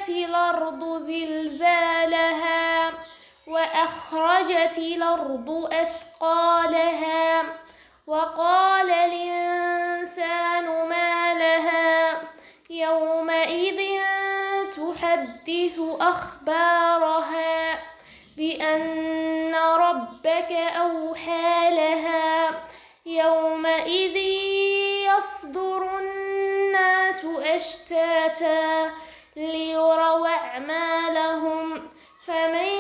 زلزلت الأرض زلزالها وأخرجت الأرض أثقالها وقال الإنسان ما لها يومئذ تحدث أخبارها بأن ربك أوحى لها يومئذ يصدر الناس أشتاتا ليروا أعمالهم فمن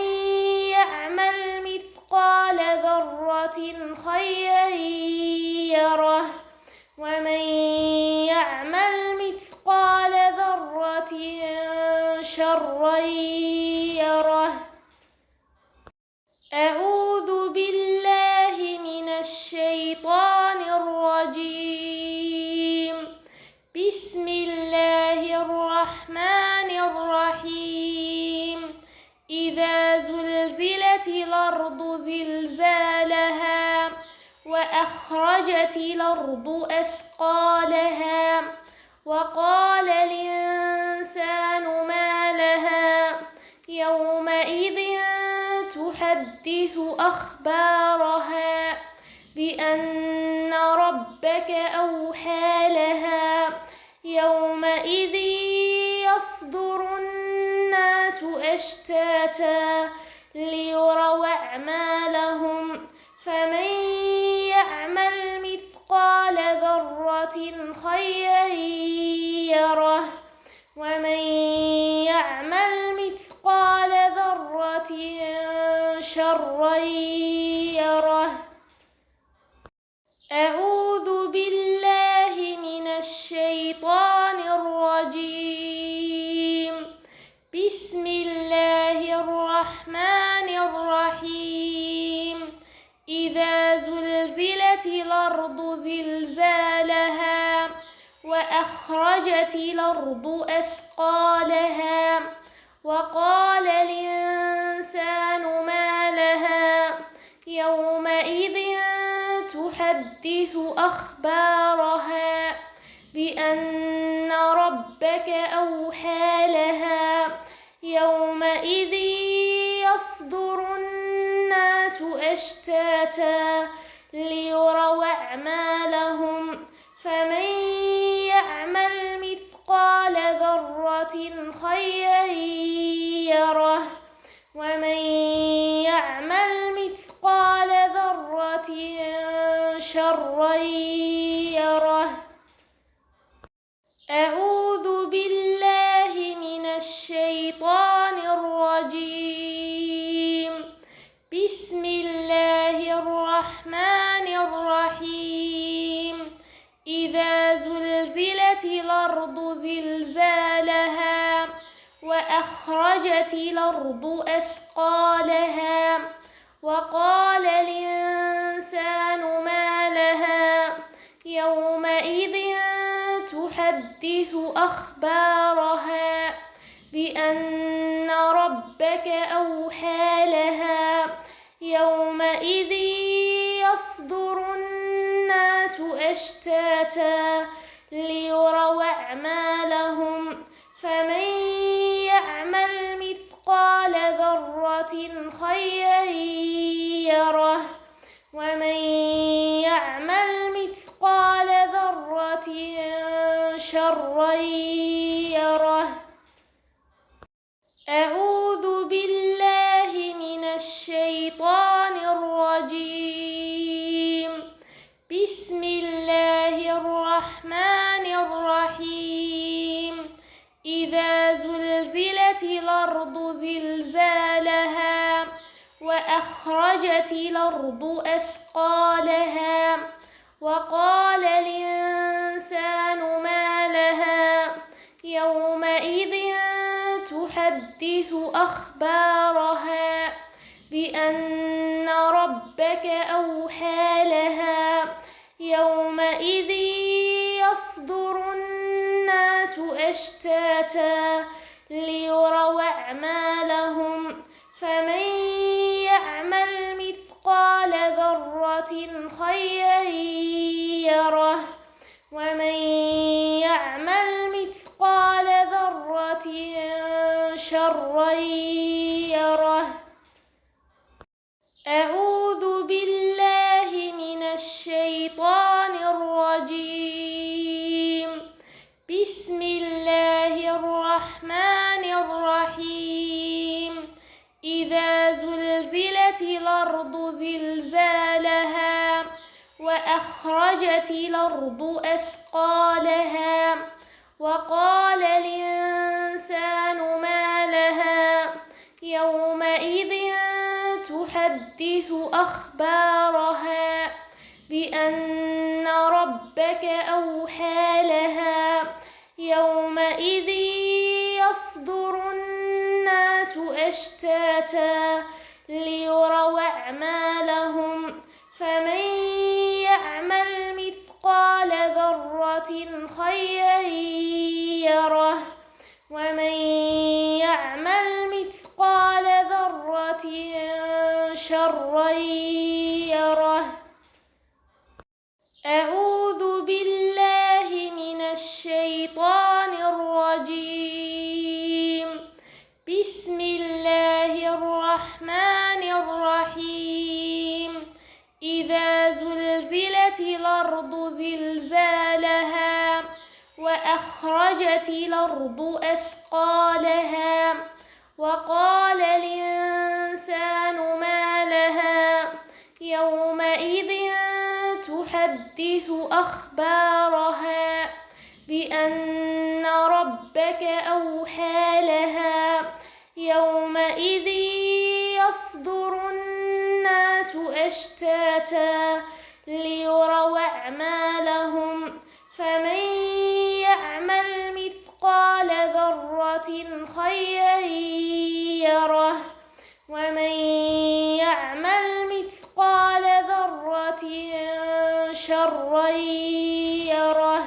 يعمل مثقال ذرة خيرا يره ومن يعمل مثقال ذرة شرا يره. أعوذ بالله من الشيطان الرجيم. بسم الله الرحمن الرحيم. إذا زلزلت الأرض زلزالها وأخرجت الأرض أثقالها وقال الإنسان ما لها يومئذ تحدث أخبارها بأن ربك أوحى لها يومئذ يصدر الناس أشتاتا ليروا أعمالهم فمن يعمل مثقال ذرة خيرا يره ومن يعمل مثقال ذرة شرا يره. أعوذ بالله من الشيطان الرجيم. بسم الله الرحمن الرحيم. إذا زلزلت الأرض زلزالها وأخرجت الأرض أثقالها وقال الإنسان ما لها يومئذ تحدث أخبارها بأن ربك أوحى لها يومئذ يصدر الناس أشتاتا ليروا أعمالهم فمن يعمل مثقال ذرة خيرا يره ومن يعمل مثقال ذرة شرا يره. أعوذ بالله من الشيطان الرجيم. بسم الله الرحمن الرحيم. إذا زلزلت الأرض زلزالها وأخرجت الأرض أثقالها وقال الإنسان ما لها يومئذ تحدث أخبارها بأن ربك أوحى لها يومئذ يصدر الناس أشتاتا ليروا أعمالهم فمن يعمل مثقال ذرة خيرا يره ومن يعمل مثقال ذرة شرا يره. أعوذ بالله من الشيطان الرجيم. بسم الله الرحمن الرحيم. إذا زلزلت الأرض زلزالها وأخرجت الأرض أثقالها وقال الإنسان ما لها يومئذ تحدث أخبارها بأن ربك أوحى لها يومئذ يصدر الناس أشتاتا ليروا أعمالهم فمن يعمل مثقال ذرة خيرا يره ومن يعمل مثقال ذرة شرا يره. أعوذ بالله من الشيطان الرجيم. بسم الله الرحمن الرحيم. إذا زلزلت الأرض زلزالها وأخرجت الأرض أثقالها وقال الإنسان ما لها يومئذ تحدث أخبارها بأن ربك أوحى لها يومئذ يصدر الناس أشتاتا ليروا أعمالهم فمن يعمل مثقال ذرة خيرا يره ومن يعمل مثقال ذرة شرا يره. أعوذ بالله من الشيطان الرجيم. بسم الله الرحمن الرحيم. إذا زلزلت الأرض زلزالها وأخرجت الأرض أثقالها وقال الإنسان ما لها يومئذ تحدث أخبارها بأن ربك أوحى لها يومئذ يصدر الناس أشتاتا ليروا أعمالهم فمن يعمل مثقال ذرة خيرا يره ومن يعمل مثقال ذرة شرا يره.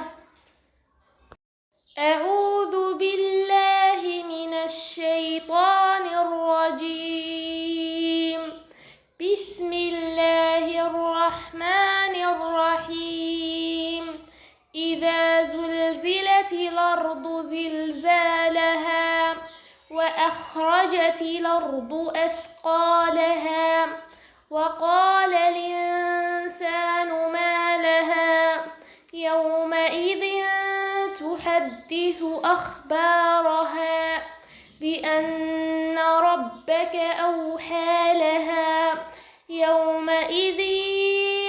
أعوذ بالله من الشيطان الرجيم. بسم الله الرحمن الرحيم. إذا زلزلت الأرض زلزالها وأخرجت الأرض أثقالها وقال الإنسان ما لها يومئذ تحدث أخبارها بأن ربك أوحى لها يومئذ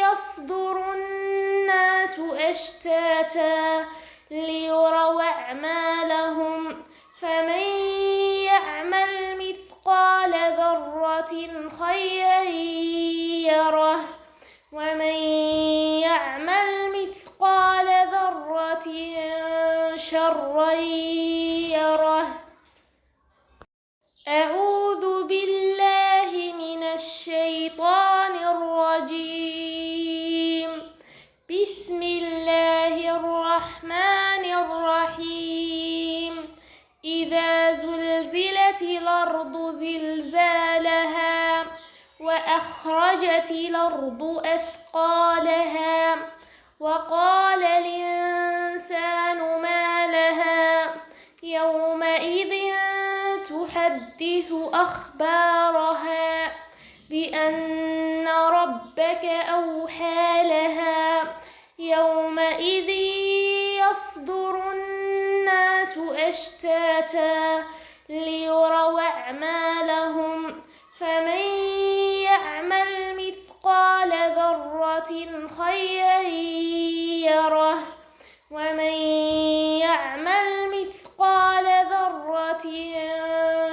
يصدر الناس أشتاتا ليروا أعمالهم فمن يعمل مثقال ذرة خيرا يره ومن يعمل مثقال ذرة شرا يره. أعوذ بالله من الشيطان الرجيم. بسم الله الرحمن الرحيم. إذا زلزلت الأرض زلزالها وأخرجت الأرض أثقالها وقال الإنسان ما لها يومئذ تحدث أخبارها بأن ربك أوحى لها يومئذ يصدر الناس أشتاتا ليروا أعمالهم فمن يعمل مثقال ذرة خيرا يره ومن يعمل مثقال ذرة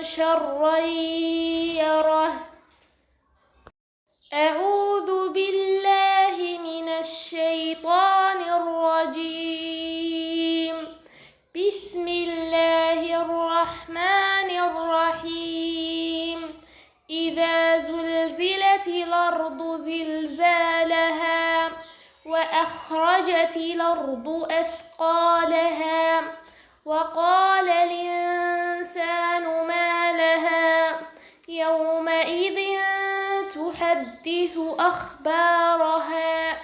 شرا يره. أعوذ بالله من الشيطان الرجيم. بسم الله الرحمن الرحيم. إذا زلزلت الأرض زلزالها وأخرجت الأرض أثقالها وقال الإنسان ما لها يومئذ تحدث أخبارها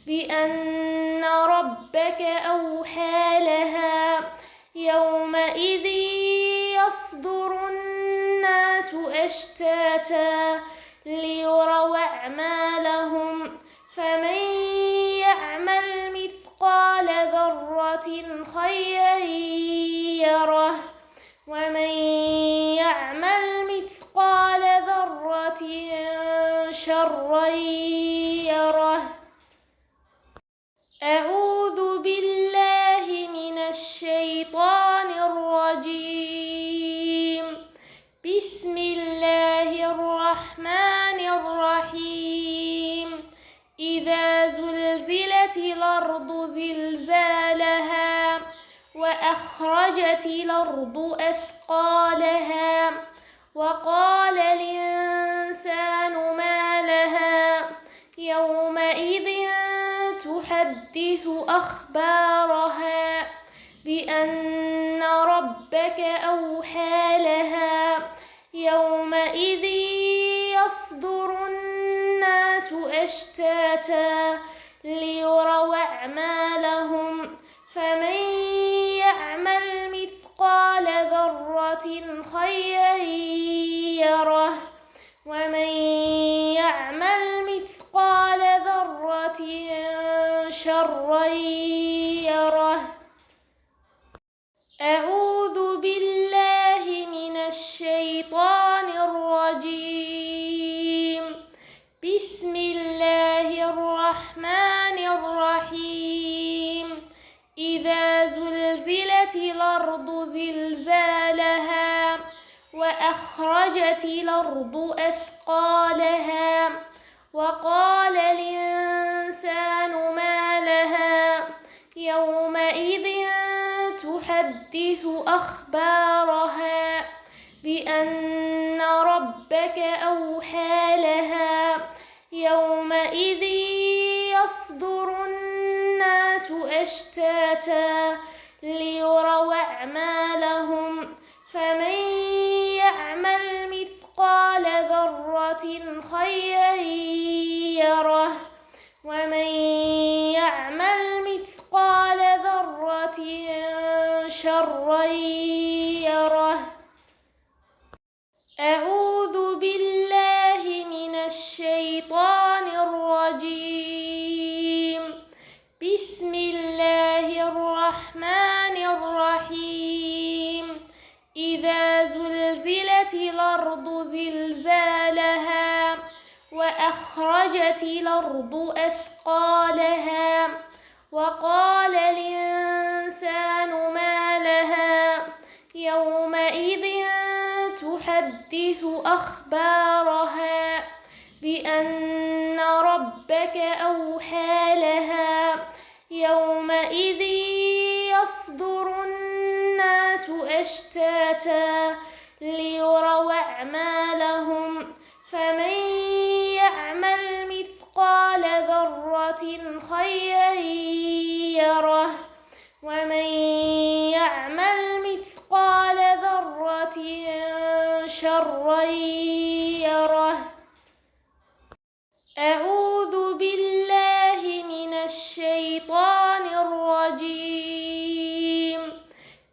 بأن ربك أوحى لها يومئذ يصدر أشتاتا ليروا أعمالهم فمن يعمل مثقال ذرة خيرا يره ومن يعمل مثقال ذرة شرا يره. أعوذ بالله من الشيطان الرجيم. بسم الله الرحمن الرحيم. إذا زلزلت الأرض زلزالها وأخرجت الأرض أثقالها وقال الإنسان ما لها يومئذ تحدث أخبارها بأن ربك أوحى لها يومئذ يصدر الناس أشتاتا ليروا أعمالهم فمن يعمل مثقال ذرة خيرا يره ومن يعمل مثقال ذرة شرا يره. أعوذ بالله من الشيطان الرجيم. بسم الله الرحمن الرحيم. إذا زلزلت الأرض زلزالها وأخرجت الأرض أثقالها وقال الإنسان ما لها يومئذ تحدث أخبارها بأن ربك أوحى لها يومئذ يصدر الناس أشتاتا ليروا أعمالهم فمن يعمل مثقال ذرة خيرا يره ومن يعمل مثقال ذرة شرا يره. أعوذ بالله من الشيطان الرجيم. بسم الله الرحمن الرحيم. إذا زلزلت الأرض زلزالها وأخرجت الأرض أثقالها وقال الإنسان ما لها يومئذ تحدث أخبارها بأن ربك أوحى لها يومئذ يصدر الناس أشتاتا ليروا أعمالهم فمن يعمل مثقال ذرة خيرا يره ومن يعمل مثقال ذرة شرا يره. أعوذ بالله من الشيطان الرجيم.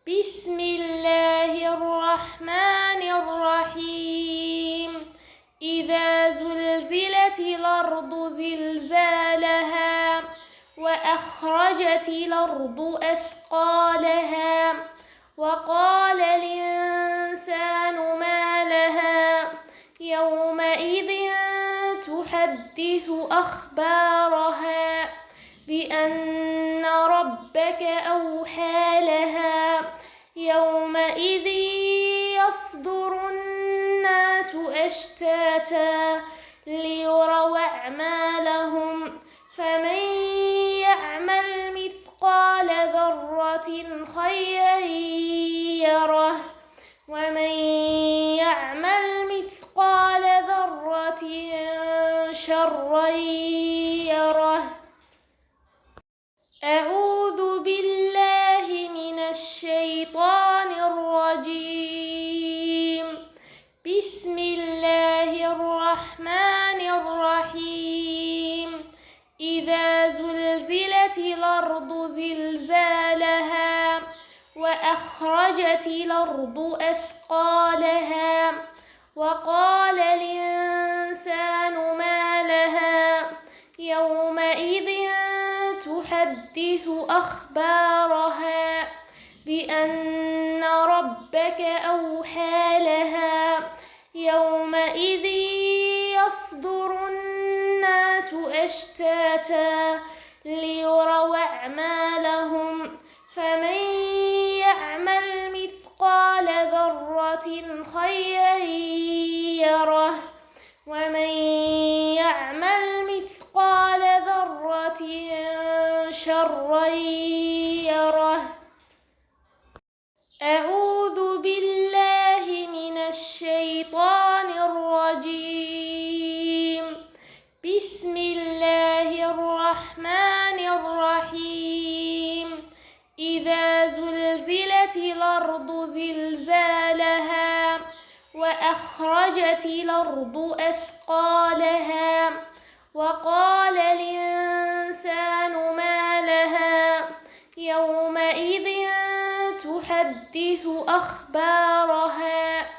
بسم الله الرحمن الرحيم. إذا زلزلت الأرض زلزالها وأخرجت الأرض أثقالها وقال الإنسان ما لها يومئذ تحدث أخبارها بأن ربك أوحى لها يومئذ يصدر الناس أشتاتا ليروا أعمالهم فمن يعمل مثقال ذرة خيرا يره ومن يعمل مثقال ذرة شرا يره. أعوذ بالله من الشيطان الرجيم. بسم الله الرحمن الرحيم. إذا زلزلت الأرض زلزالها وأخرجت الأرض أثقالها وقال الإنسان ما لها يومئذ تحدث أخبارها بأن ربك أوحى لها يومئذ يصدر الناس أشتاتا ليروا أعمالهم فمن يعمل مثقال ذرة خيرا يره ومن يعمل مثقال ذرة شرا يره. أعوذ بالله من الشيطان الرجيم. بسم الله الرحمن الرحيم. إذا زلزلت الأرض زلزالها وأخرجت الأرض أثقالها وقال الإنسان ما لها يومئذ تحدث أخبارها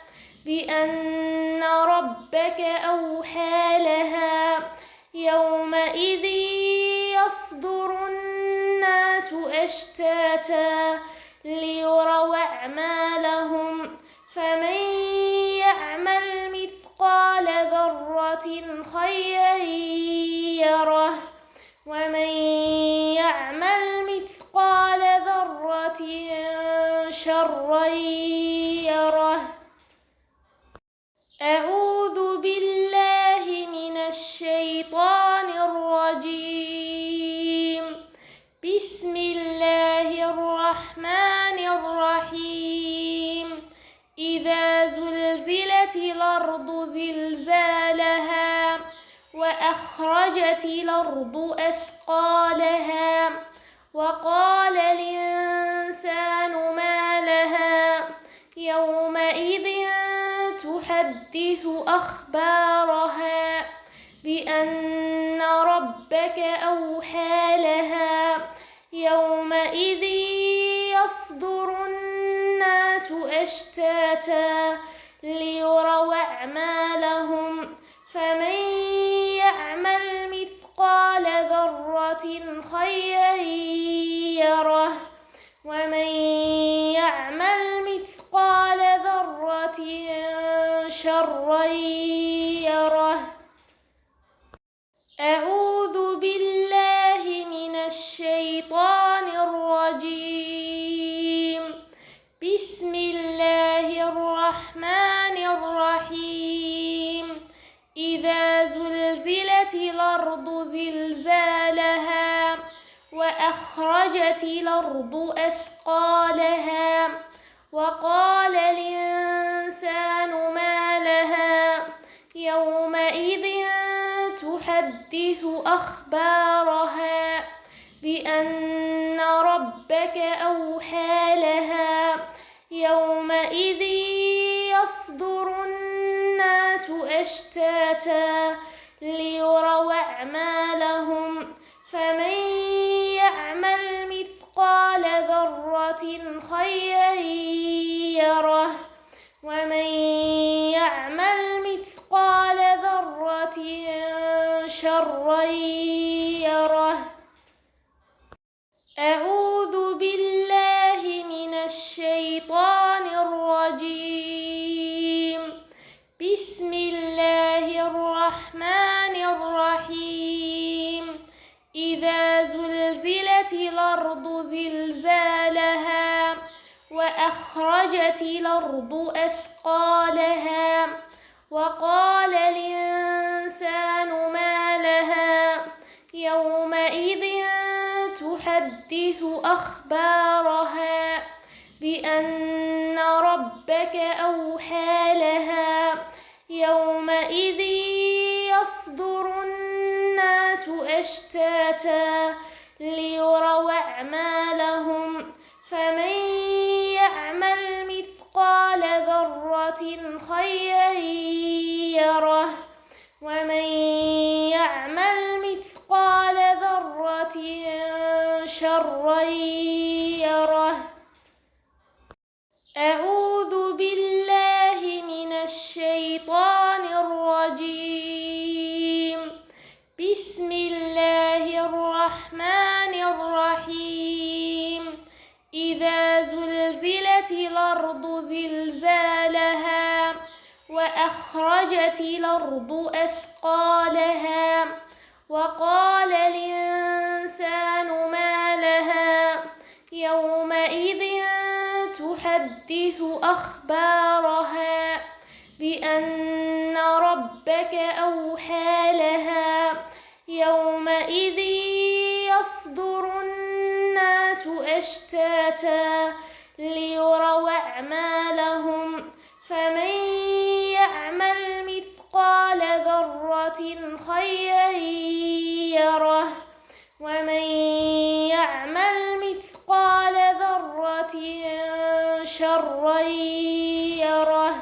بأن ربك أوحى لها يومئذ يصدر الناس أشتاتا ليروا أعمالهم فمن يعمل مثقال ذرة خيرا يره ومن يعمل مثقال ذرة شرا يره. أعوذ بالله من الشيطان الرجيم. بسم الله الرحمن الرحيم. إذا زلزلت الأرض زلزالها وأخرجت الأرض أثقالها وقال الإنسان ما لها يومئذ تحدث أخبارها بأن ربك أوحى لها يومئذ يصدر الناس أشتاتا ليروا أعمالهم فمن يعمل مثقال ذرة خيرا يره ومن يعمل مثقال ذرة شرا يره. أعوذ بالله من الشيطان الرجيم. بسم الله الرحمن الرحيم. إذا زلزلت الأرض زلزالها وأخرجت الأرض أثقالها وقال الإنسان ما لها يومئذ تحدث أخبارها بأن ربك أوحى لها يومئذ يصدر الناس أشتاتا ليروا أعمالهم فمن يعمل مثقال ذرة خيرا يره ومن يعمل مثقال ذرة شرا يره. أعوذ بالله من الشيطان الرجيم. بسم الله الرحمن الرحيم. إذا زلزلت الأرض زلزالها وأخرجت الأرض أثقالها وقال الإنسان ما لها يومئذ تحدث أخبارها بأن ربك أوحى لها يومئذ يصدر الناس أشتاتا ليروا أعمالهم فمن يعمل مثقال ذرة خيرا يره ومن يعمل مثقال ذرة شرا يره. أعوذ بالله من الشيطان وأخرجت الأرض أثقالها وقال الإنسان ما لها يومئذ تحدث أخبارها بأن ربك أوحى لها يومئذ يصدر الناس أشتاتا ليروا أعمالهم فمن يعمل مثقال ذرة خيرا يره ومن يعمل مثقال ذرة شرا يره.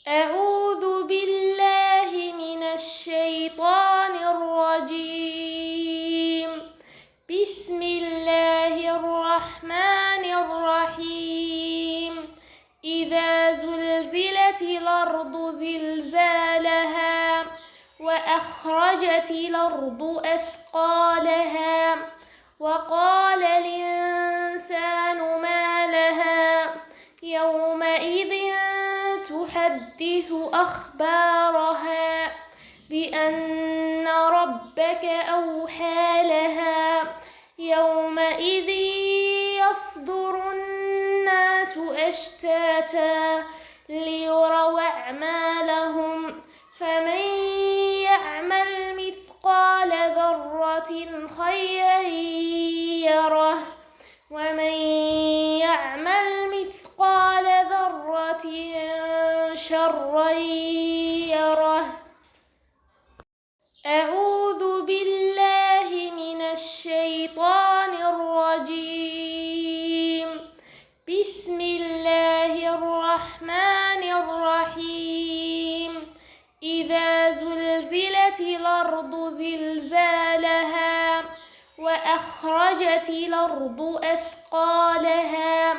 أعوذ بالله من الشيطان الرجيم. بسم الله الرحمن الرحيم. إذا زلزلت الأرض زلزالها وأخرجت الأرض أثقالها وقال الإنسان ما لها يومئذ تحدث أخبارها بأن ربك أوحى لها يومئذ يصدر الناس أشتاتا ليروا أعمالهم فمن يعمل مثقال ذرة خيرا يره ومن يعمل مثقال ذرة شرا يره. أعوذ بالله من الشيطان الرجيم. بسم الله الرحمن الرحيم. إذا زلزلت الأرض زلزالها وأخرجت الأرض أثقالها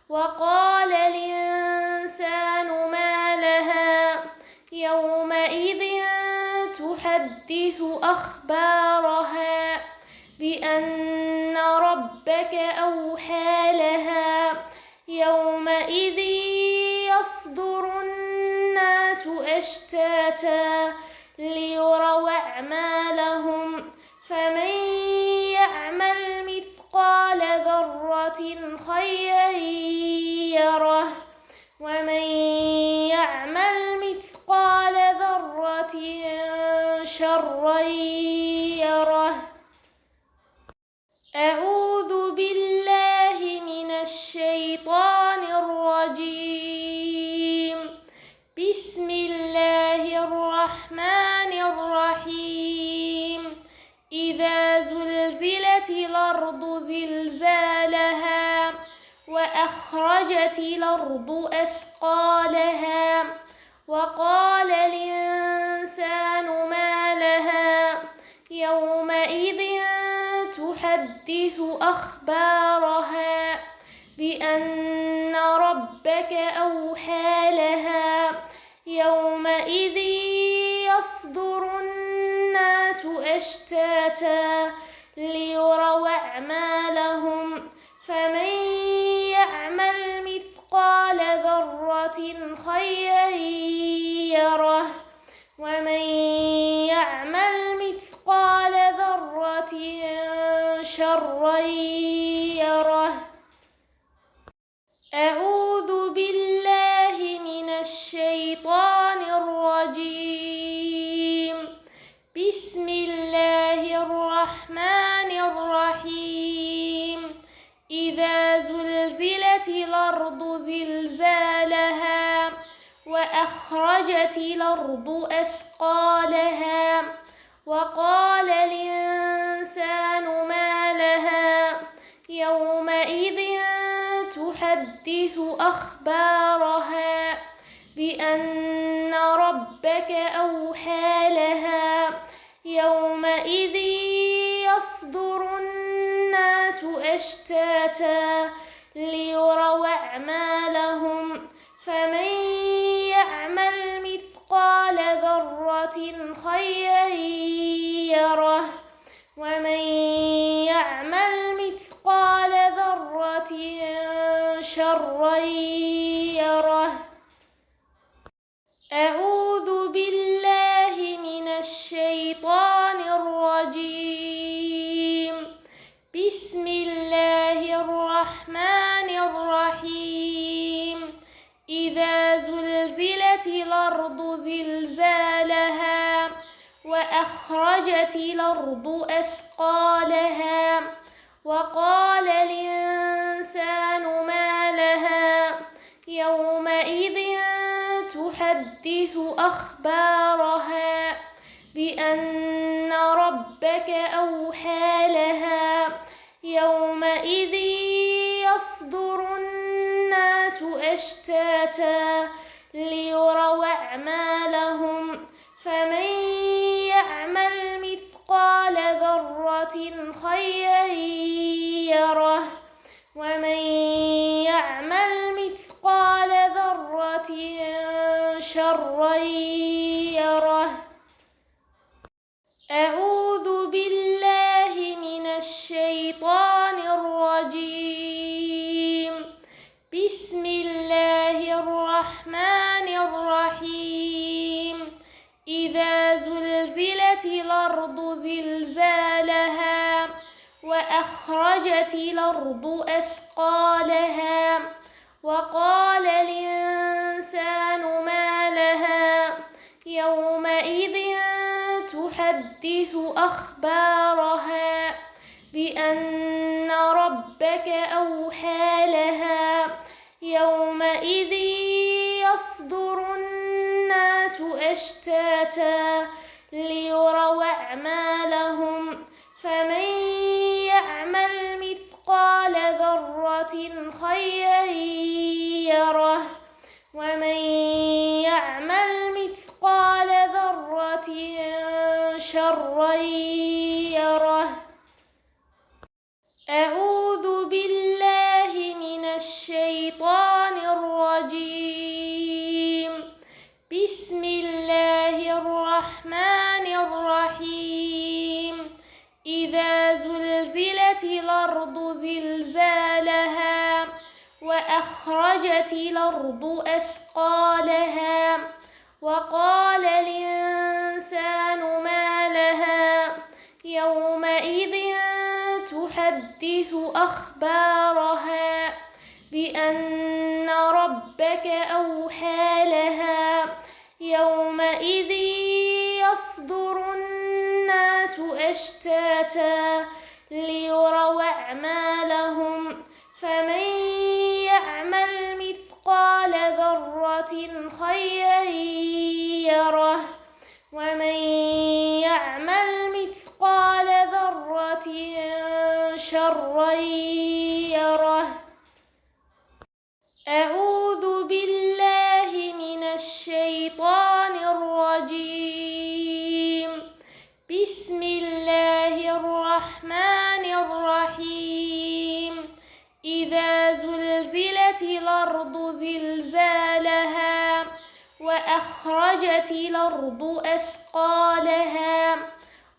وقال الإنسان ما لها يومئذ تحدث أخبارها بأن ربك أوحى لها يومئذ يصدر الناس أشتاتا ليروا أعمالهم فمن يعمل مثقال ذرة خيرا يره ومن يعمل مثقال ذرة شرا يره. أعوذ بالله من الشيطان الرجيم. بسم الله الرحمن الرحيم. إذا زلزلت الأرض زلزالها وأخرجت الأرض أثقالها وقال الإنسان ما لها يومئذ تحدث أخبارها بأن ربك أوحى لها يومئذ يصدر الناس أشتاتا ليروا أعمالهم فمن يعمل مثقال ذرة خيرا يره ومن يعمل مثقال ذرة ذرة شرا يره. أعوذ بالله من الشيطان الرجيم. بسم الله الرحمن الرحيم. إذا زلزلت الأرض زلزالها وأخرجت الأرض أثقالها وقال الإنسان ما لها يومئذ تحدث أخبارها بأن ربك أوحى لها يومئذ يصدر الناس أشتاتا ليروا أعمالهم فمن يعمل مثقال ذرة خيرا يره أعوذ بالله من الشيطان الرجيم. بسم الله الرحمن الرحيم. إذا زلزلت الأرض زلزالها وأخرجت الأرض أثقالها وقال الإنسان ما لها يومئذ تحدث أخبارها بأن ربك أوحى لها يومئذ يصدر الناس أشتاتا ليروا أعمالهم فمن يعمل مثقال ذرة خيرا يره ومن يعمل مثقال ذرة شرا يره أعوذ بالله من الشيطان الرجيم. بسم الله الرحمن الرحيم. إذا زلزلت الأرض زلزالها وأخرجت الأرض أثقالها وقال الإنسان ما لها يومئذ تحدث أخبارها بأن ربك أوحى لها يومئذ يصدر الناس أشتاتا ليروا أعمالهم فمن يعمل مثقال ذرة خيرا يره ومن يعمل مثقال ذرة شرا يره. أعوذ بالله من الشيطان الرجيم. بسم الله الرحمن الرحيم. إذا زلزلت الأرض زلزالها وأخرجت الأرض أثقالها وقال الإنسان ما لها يومئذ تحدث أخبارها بأن ربك أوحى لها يومئذ يصدر الناس أشتاتا ليروا أعمالهم فمن يعمل مثقال ذرة خيرا يره ومن يعمل مثقال ذرة شرا يره. أعوذ بالله من الشيطان الرجيم. بسم الله الرحمن الرحيم. إذا زلزلت الأرض زلزالها وأخرجت الأرض أثقالها وقال الإنسان ما لها يومئذ تحدث أخبارها بأن ربك أوحى لها يومئذ يصدر الناس أشتاتا ليروا أعمالهم فمن يعمل مثقال ذرة خيرا يره ومن يعمل مثقال ذرة شرا يره. أعوذ بالله من الشيطان الرجيم. بسم الله الرحمن الرحيم. إذا زلزلت الأرض زلزالها وأخرجت الأرض أثقالها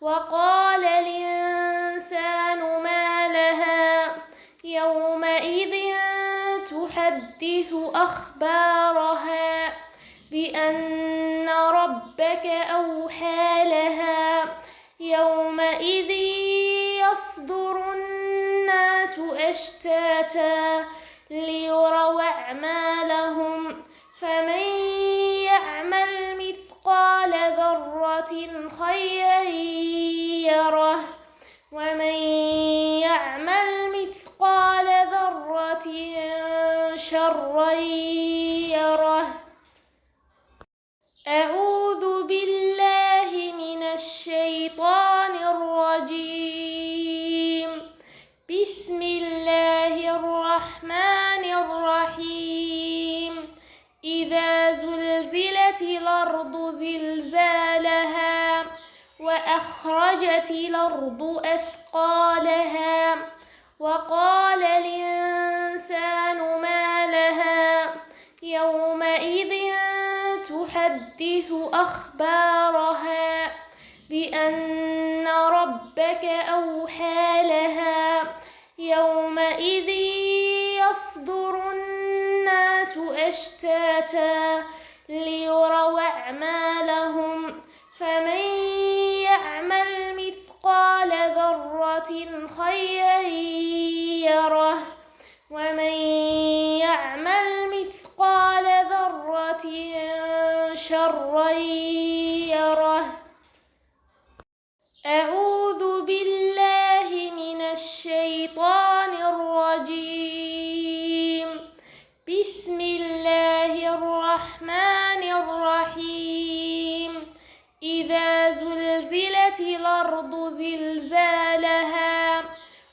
وقال الإنسان ما لها يومئذ تحدث أخبارها بأن ربك أوحى لها يومئذ يصدر الناس أشتاتا ليروا أعمالهم فمن يعمل مثقال ذرة خيرا يره ومن يعمل مثقال ذرة شرا يره. أعوذ بالله من الشيطان الرجيم. بسم الله الرحمن الرحيم. إذا زلزلت الأرض زلزالها وأخرجت الأرض أثقالها وقال الإنسان ما لها يومئذ تحدث أخبارها بأن ربك أوحى لها يومئذ يصدر الناس أشتاتا ليروا أعمالهم فمن يعمل مثقال ذرة خيرا يره ومن يعمل مثقال ذرة شرا يره. أعوذ بالله من الشيطان الرجيم. بسم الله الرحمن الرحيم. إذا زلزلت الأرض زلزالها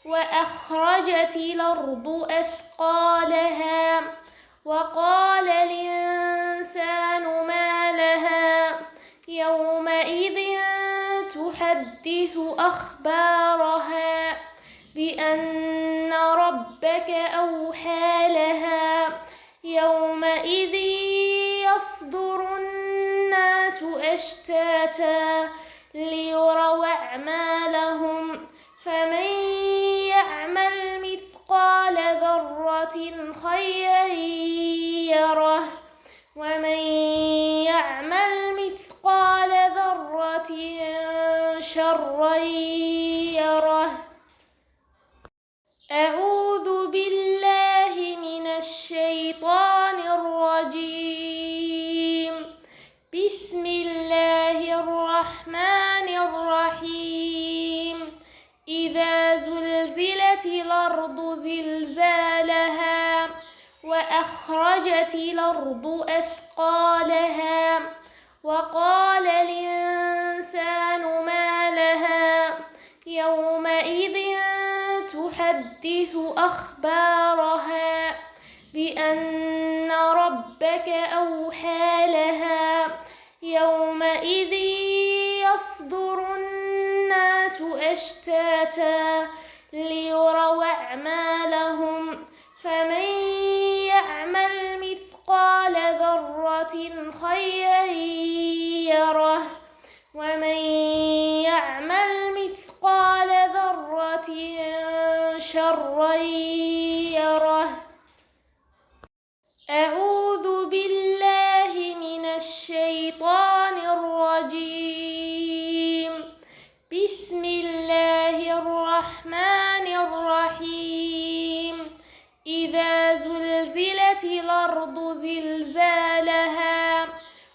وأخرجت الأرض أثقالها وقال الإنسان ما لها يومئذ تحدث أخبارها بأن ربك أوحى لها يومئذ يصدر الناس أشتاتا ليروا أعمالهم فمن يعمل مثقال ذرة خيرا يره ومن يعمل مثقال ذرة شرا يره. أعوذ بالله من الشيطان الرجيم. بسم الله الرحمن الرحيم. إذا زلزلت الأرض زلزالها وأخرجت الأرض أثقالها وقال الإنسان ما لها يومئذ تحدث أخبارها بأن ربك أوحى لها يومئذ يصدر الناس أشتاتا ليروا أعمالهم فمن يعمل مثقال ذرة خيرا يره ومن يعمل مثقال ذرة شرا يره. أعوذ بالله من الشيطان الرجيم. بسم الله الرحمن الرحيم. إذا زلزلت الأرض زلزالها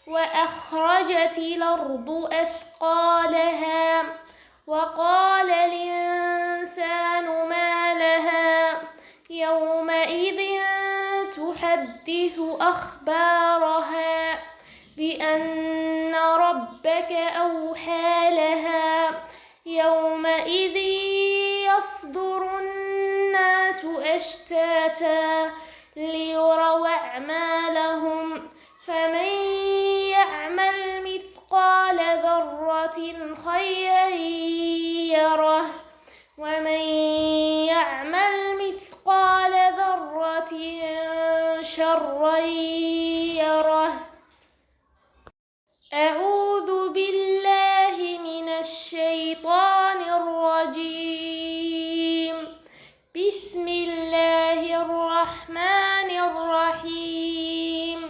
وأخرجت الأرض أثقالها وقال الإنسان ما لها يومئذ تحدث أخبارها بأن ربك أوحى لها يومئذ يصدر الناس أشتاتا ليروا أعمالهم فمن يعمل مثقال ذرة خيرا يره ومن يعمل مثقال ذرة شرا يره. أعوذ بالله من الشيطان الرجيم. بسم الله الرحمن الرحيم.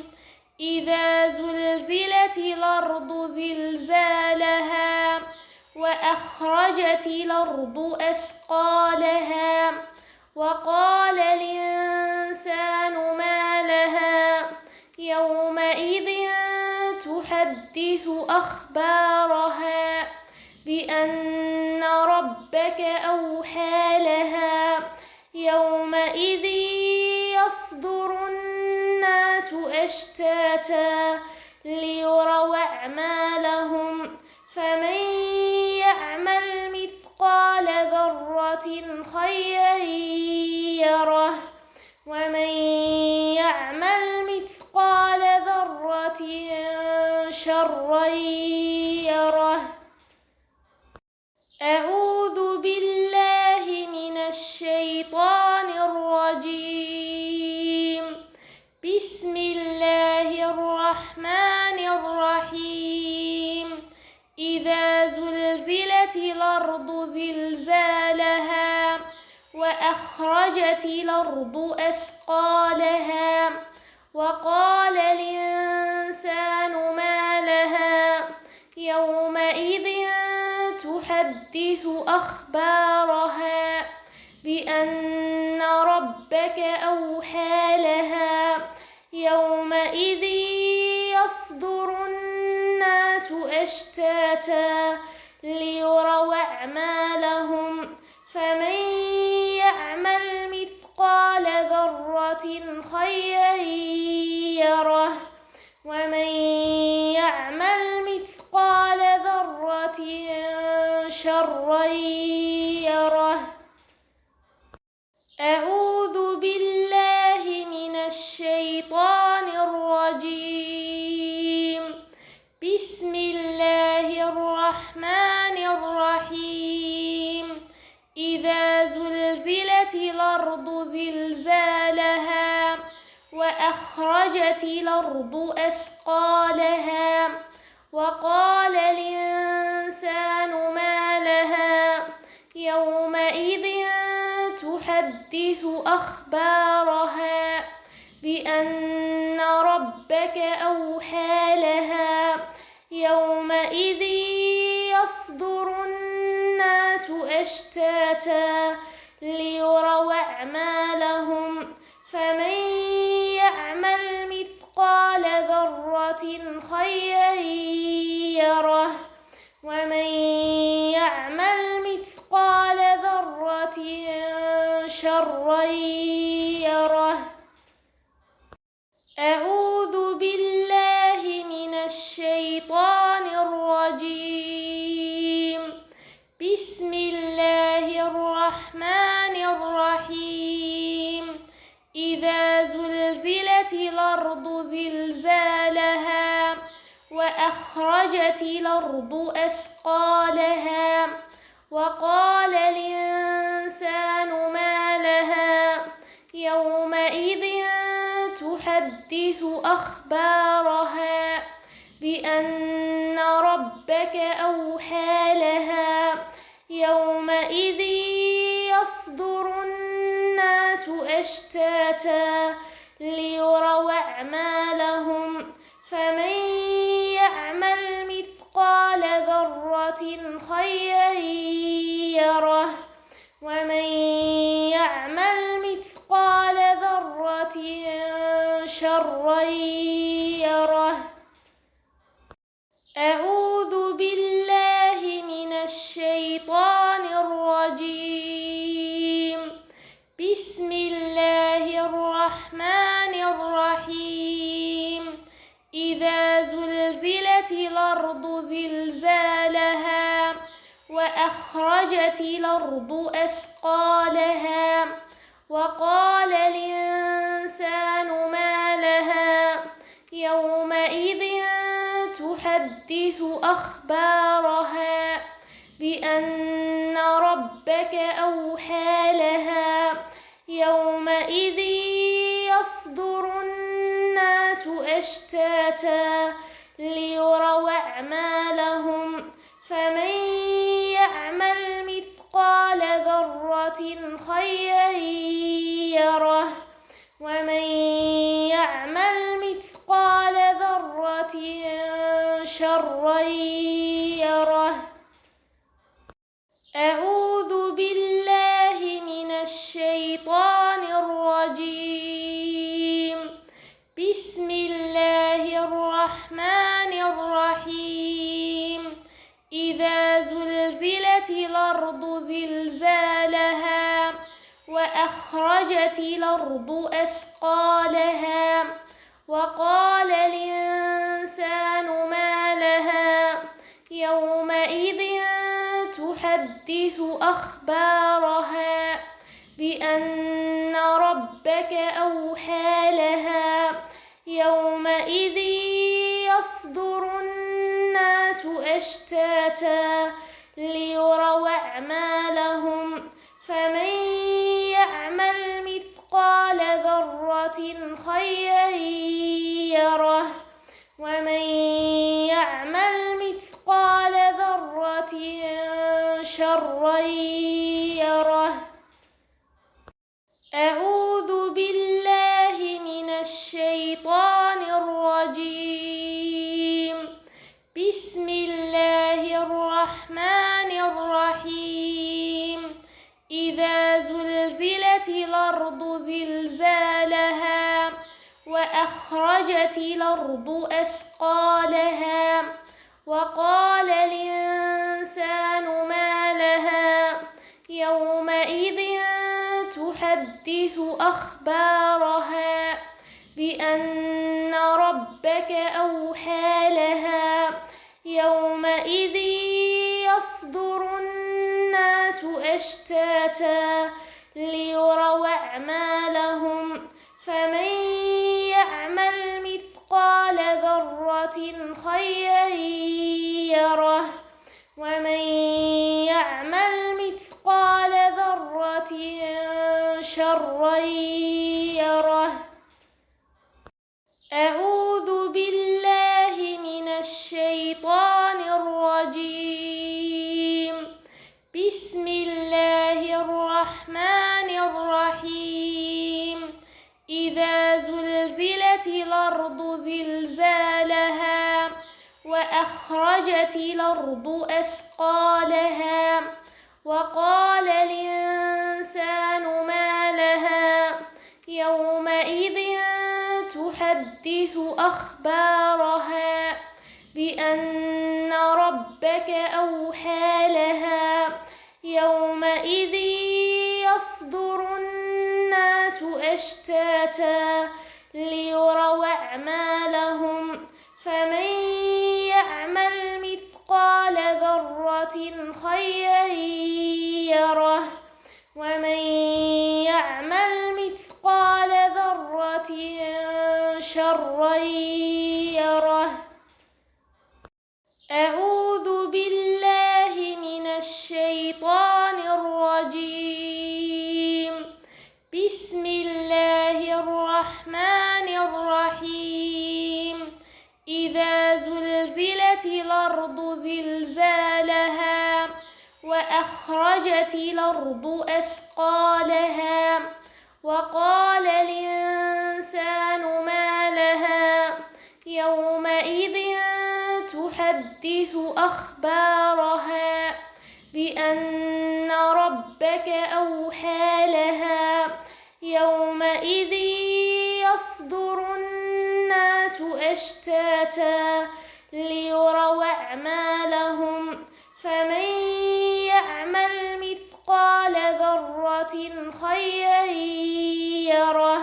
إذا زلزلت الأرض زلزالها وأخرجت الأرض أثقالها وقال الإنسان ما لها يومئذ تحدث أخبارها بأن ربك أوحى لها يومئذ يصدر الناس أشتاتا ليروا أعمالهم فمن يعمل مثقال ذرة خيرا يره ومن يعمل مثقال ذرة شرا يره. أعوذ بالله من الشيطان الرجيم. بسم الله الرحمن الرحيم. إذا زلزلت الأرض زلزالها وأخرجت الأرض أثقالها وقال الإنسان ما لها تحدث أخبارها بأن ربك أوحى لها يومئذ يصدر الناس أشتاتا ليروا أعمالهم فمن يعمل مثقال ذرة خيرا يره ومن يعمل مثقال ذرة شرا يره. أعوذ بالله من الشيطان الرجيم. بسم الله الرحمن الرحيم. إذا زلزلت الأرض زلزالها وأخرجت الأرض أثقالها وقال الإنسان ما لها يومئذ تحدث أخبارها بأن ربك أوحى لها يومئذ يصدر الناس أشتاتا ليروا أعمالهم فمن يعمل مثقال ذرة خيرا يره ومن يعمل مثقال ذرة شرا يره. أعوذ بالله من الشيطان الرجيم. بسم الله الرحمن الرحيم. إذا زلزلت الأرض زلزالها وأخرجت الأرض أثقالها وقال الإنسان ما لها يومئذ تحدث أخبارها بأن ربك أوحى لها يومئذ يصدر الناس أشتاتا ليروا أعمالهم فمن يعمل مثقال ذرة خيرا يره ومن يعمل مثقال ذرة شرا يره. أعوذ بالله من الشيطان الرجيم. بسم الله الرحمن الرحيم. إذا زلزلت الأرض زلزالها وأخرجت الأرض أثقالها وقال الإنسان ما لها يومئذ تحدث أخبارها بأن ربك أوحى لها يومئذ يصدر الناس أشتاتا ليروا أعمالهم فمن يعمل مثقال ذرة خيرا يره ومن يعمل مثقال ذرة شرا يره. أعوذ بالله من الشيطان الرجيم. بسم الله الرحمن الرحيم. إذا زلزلت الأرض زلزالها وأخرجت الأرض أثقالها وقال الإنسان ما لها يومئذ تحدث أخبارها بأن ربك أوحى لها يومئذ يصدر الناس أشتاتا ليروا أعمالهم فمن يعمل مثقال ذرة خيرا يره ومن يعمل مثقال ذرة شرا يره. أعوذ بالله من الشيطان الرجيم. بسم الله الرحمن الرحيم. وأخرجت الأرض أثقالها وقال الإنسان ما لها يومئذ تحدث أخبارها بأن ربك أوحى لها يومئذ يصدر الناس أشتاتا ليروا أعمالهم فمن يعمل مثقال ذرة خيرا يره ومن يعمل مثقال ذرة شرا يره. أعوذ بالله من الشيطان الرجيم. بسم الله الرحمن الرحيم. إذا زلزلت الأرض زلزالها وأخرجت الأرض أثقالها وقال الإنسان ما لها يومئذ تحدث أخبارها بأن ربك أوحى لها يومئذ يصدر الناس أشتاتا ليروا أعمالهم فمن يعمل مثقال ذرة خيرا يره ومن يعمل مثقال ذرة شرا يره. أعوذ بالله من الشيطان الرجيم. بسم الله الرحمن الرحيم. إذا زلزلت الأرض زلزالها وأخرجت الأرض أثقالها وقال الإنسان ما لها يومئذ تحدث أخبارها بأن ربك أوحى لها يومئذ يصدر الناس أشتاتا ليروا أعمالهم فمن يعمل مثقال ذرة خيرا يره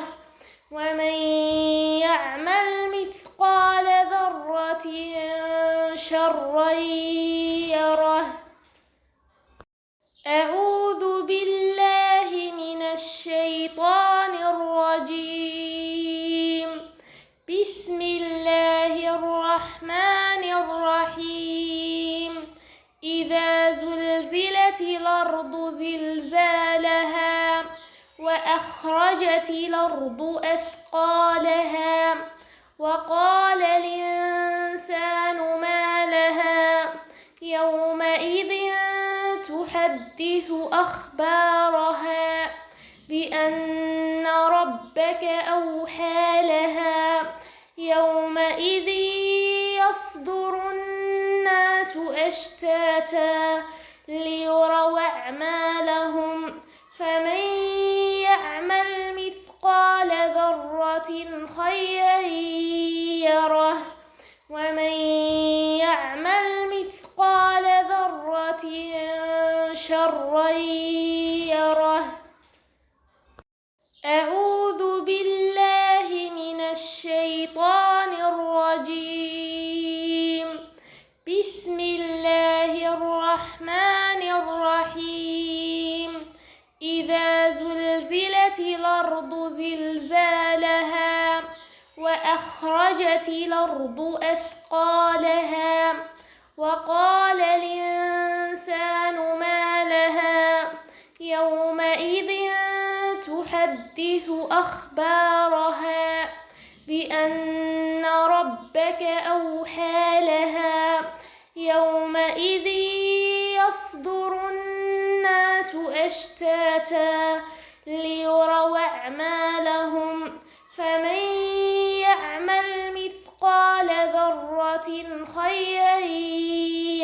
ومن يعمل مثقال ذرة شرا يره. أعوذ بالله من الشيطان الرجيم. بسم الله الرحمن الرحيم. إذا زلزلت الأرض زلزالها وأخرجت الأرض أثقالها وقال الإنسان ما لها يومئذ تحدث أخبارها بأن ربك أوحى لها يومئذ يصدر الناس أشتاتا ليروا أعمالهم فمن يعمل مثقال ذرة خيرا يره ومن يعمل مثقال ذرة شرا يره. أعوذ بالله من الشيطان الرجيم. بسم الله الرحمن الرحيم. إذا زلزلت الأرض زلزالها وأخرجت الأرض أثقالها وقال الإنسان ما لها يومئذ تحدث أخبارها بأن ربك أوحى لها يومئذ يصدر الناس أشتاتا ليروا أعمالهم فمن يعمل مثقال ذرة خيرا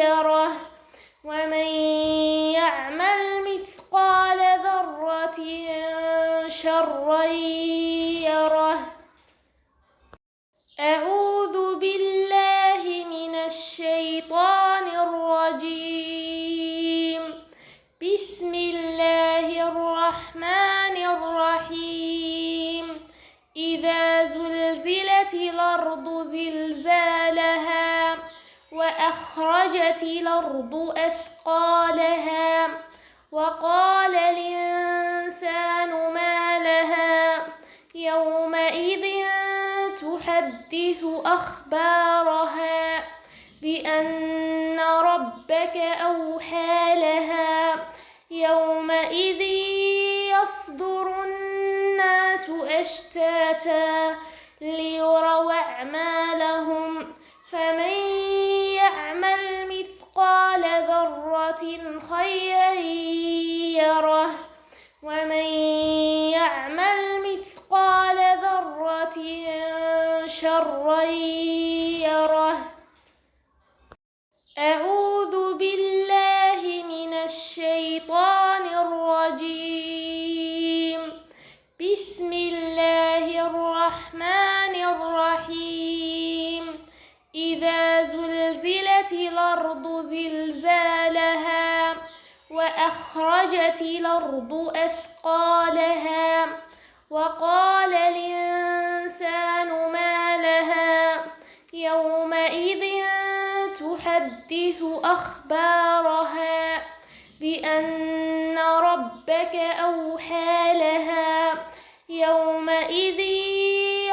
يره ومن يعمل مثقال ذرة شرا يره. وأخرجت الأرض أثقالها وقال الإنسان ما لها يومئذ تحدث أخبارها بأن ربك أوحى لها يومئذ يصدر الناس أشتاتا ليروا أعمالهم فمن يعمل مثقال ذرة خيرا يره ومن يعمل مثقال ذرة شرا يره. أعوذ بالله من الشيطان الرجيم. بسم الله الرحمن الرحيم. إذا زلزلت الأرض زلزالها وأخرجت الأرض أثقالها وقال الإنسان ما لها يومئذ تحدث أخبارها بأن ربك أوحى لها يومئذ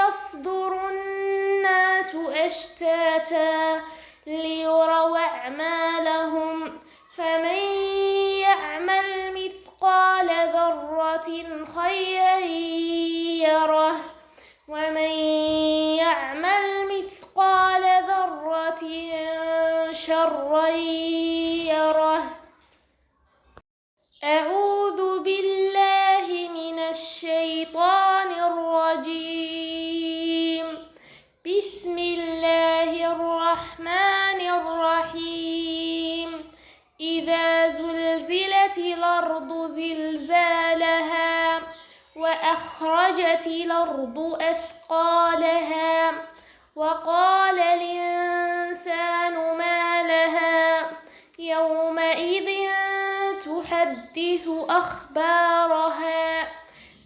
يصدر الناس أشتاتا ليروا أعمالهم فمن يعمل مثقال ذرة خيرا يره ومن يعمل مثقال ذرة شرا يره. أعوذ بالله من الشيطان الرجيم. بسم الله الرحمن الرحيم. إذا زلزلت الأرض زلزالها وأخرجت الأرض أثقالها وقال الإنسان ما لها يومئذ تحدث أخبارها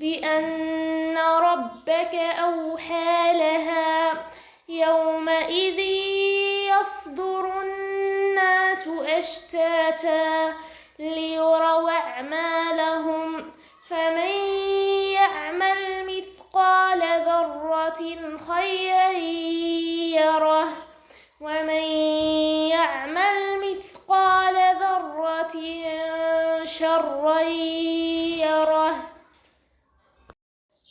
بأن ربك أوحى لها يومئذ يصدر الناس أشتاتا ليروا أعمالهم فمن يعمل مثقال ذرة خيرا يره ومن يعمل مثقال ذرة شرا يره.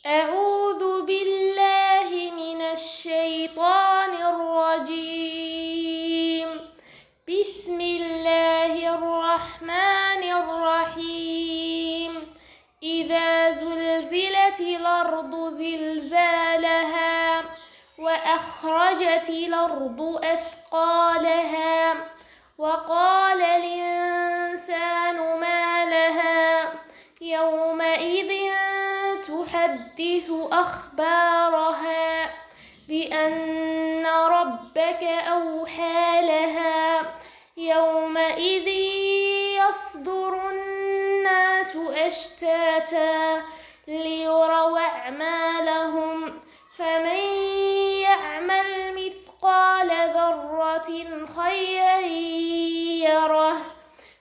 أعوذ بالله من الشيطان الرجيم. بسم الله الرحمن الرحيم. إذا زلزلت الأرض زلزالها وأخرجت الأرض أثقالها وقال الإنسان ما لها يومئذ تحدث أخبارها بأن ربك أوحى لها يومئذ يصدر الناس أشتاتا ليروا أعمالهم فمن يعمل مثقال ذرة خيرا يره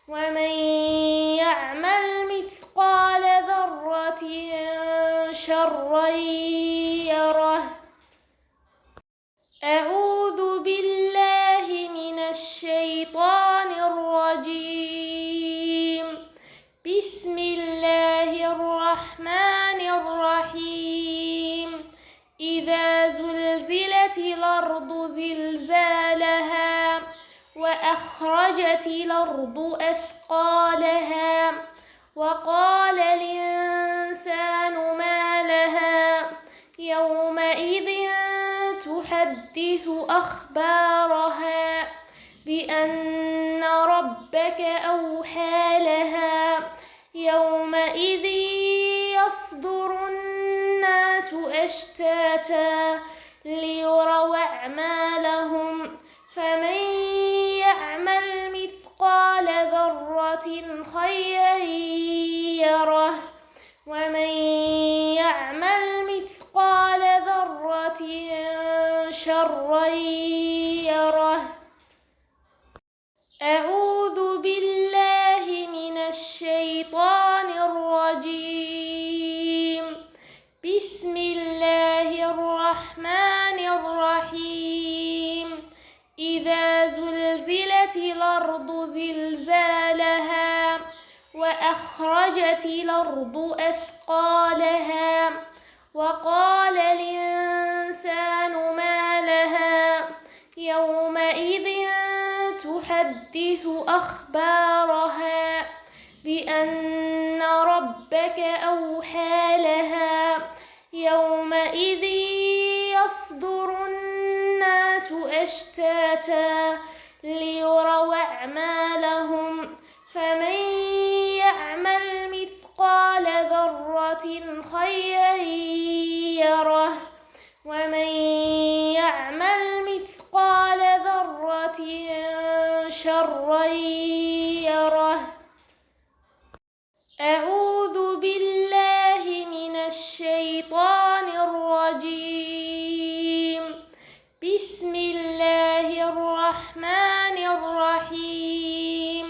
ومن يعمل مثقال ذرة شرا يره. أعوذ بالله من الشيطان الرجيم. بسم الله الرحمن الرحيم. إذا زلزلت الأرض زلزالها وأخرجت الأرض أثقالها وقال الإنسان ما لها يومئذ تحدث أخبارها بأن ربك أوحى لها يومئذ يصدر الناس أشتاتا ليروا أعمالهم فمن يعمل مثقال ذرة خيرا يره ومن يعمل مثقال ذرة شرا يره. أعوذ بالله من الشيطان الرجيم. بسم الله الرحمن الرحيم. إذا زلزلت الأرض زلزالها وأخرجت الأرض أثقالها وقال الإنسان ما لها يومئذ تحدث أخبارها بأن ربك أوحى لها يومئذ يصدر الناس أشتاتا ليروا أعمالهم فمن يعمل مثقال ذرة خيرا يره ومن يعمل مثقال ذرة شرا يره. أعوذ بالله من الشيطان الرجيم. بسم الله الرحمن الرحيم.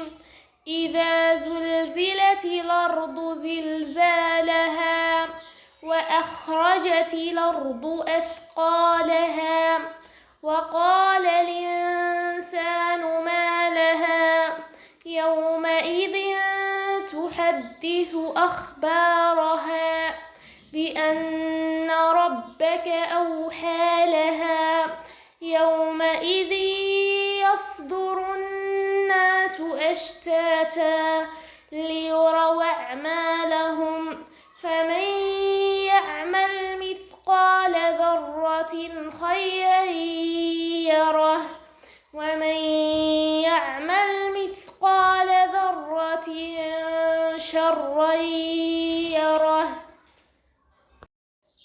إذا زلزلت الأرض زلزالها وأخرجت الأرض أثقالها وقال الإنسان ما لها يومئذ تحدث أخبارها بأن ربك أوحى لها يومئذ يصدر الناس أشتاتا ليروا أعمالهم فمن يعمل مثقال ذرة خيرا يره ومن يعمل مثقال ذرة شرا يره.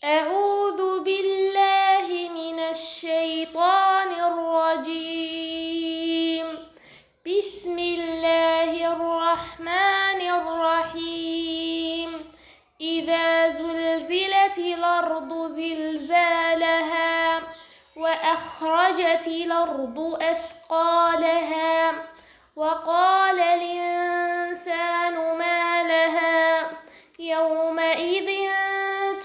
أعوذ بالله من الشيطان الرجيم. بسم الله الرحمن الرحيم. إذا زلزلت الأرض زلزالها وأخرجت الأرض أثقالها وقال الإنسان ما لها يومئذ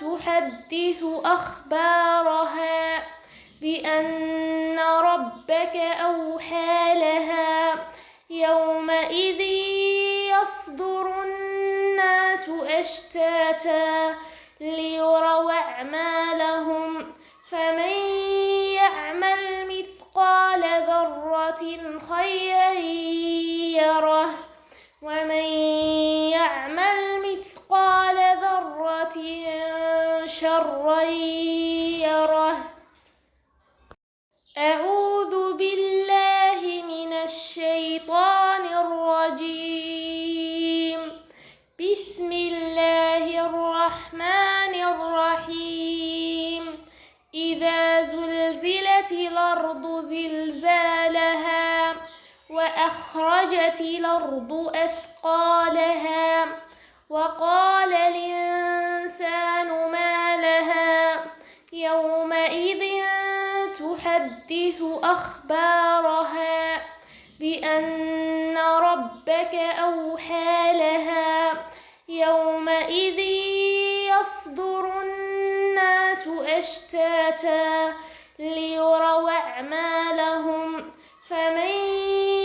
تحدث أخبارها بأن ربك أوحى لها يومئذ يصدر الناس أشتاتا ليروا أعمالهم فمن يعمل مثقال ذرة خيرا يره ومن يعمل مثقال ذرة شرا يره. أعوذ بالله من الشيطان الرجيم. بسم الله الرحمن الرحيم. إذا زلزلت الأرض زلزالها وأخرجت الأرض أثقالها وقال الإنسان ما لها يومئذ تحدث أخبارها بأن ربك أوحى لها يومئذ يصدر الناس أشتاتا ليروا أعمالهم فمن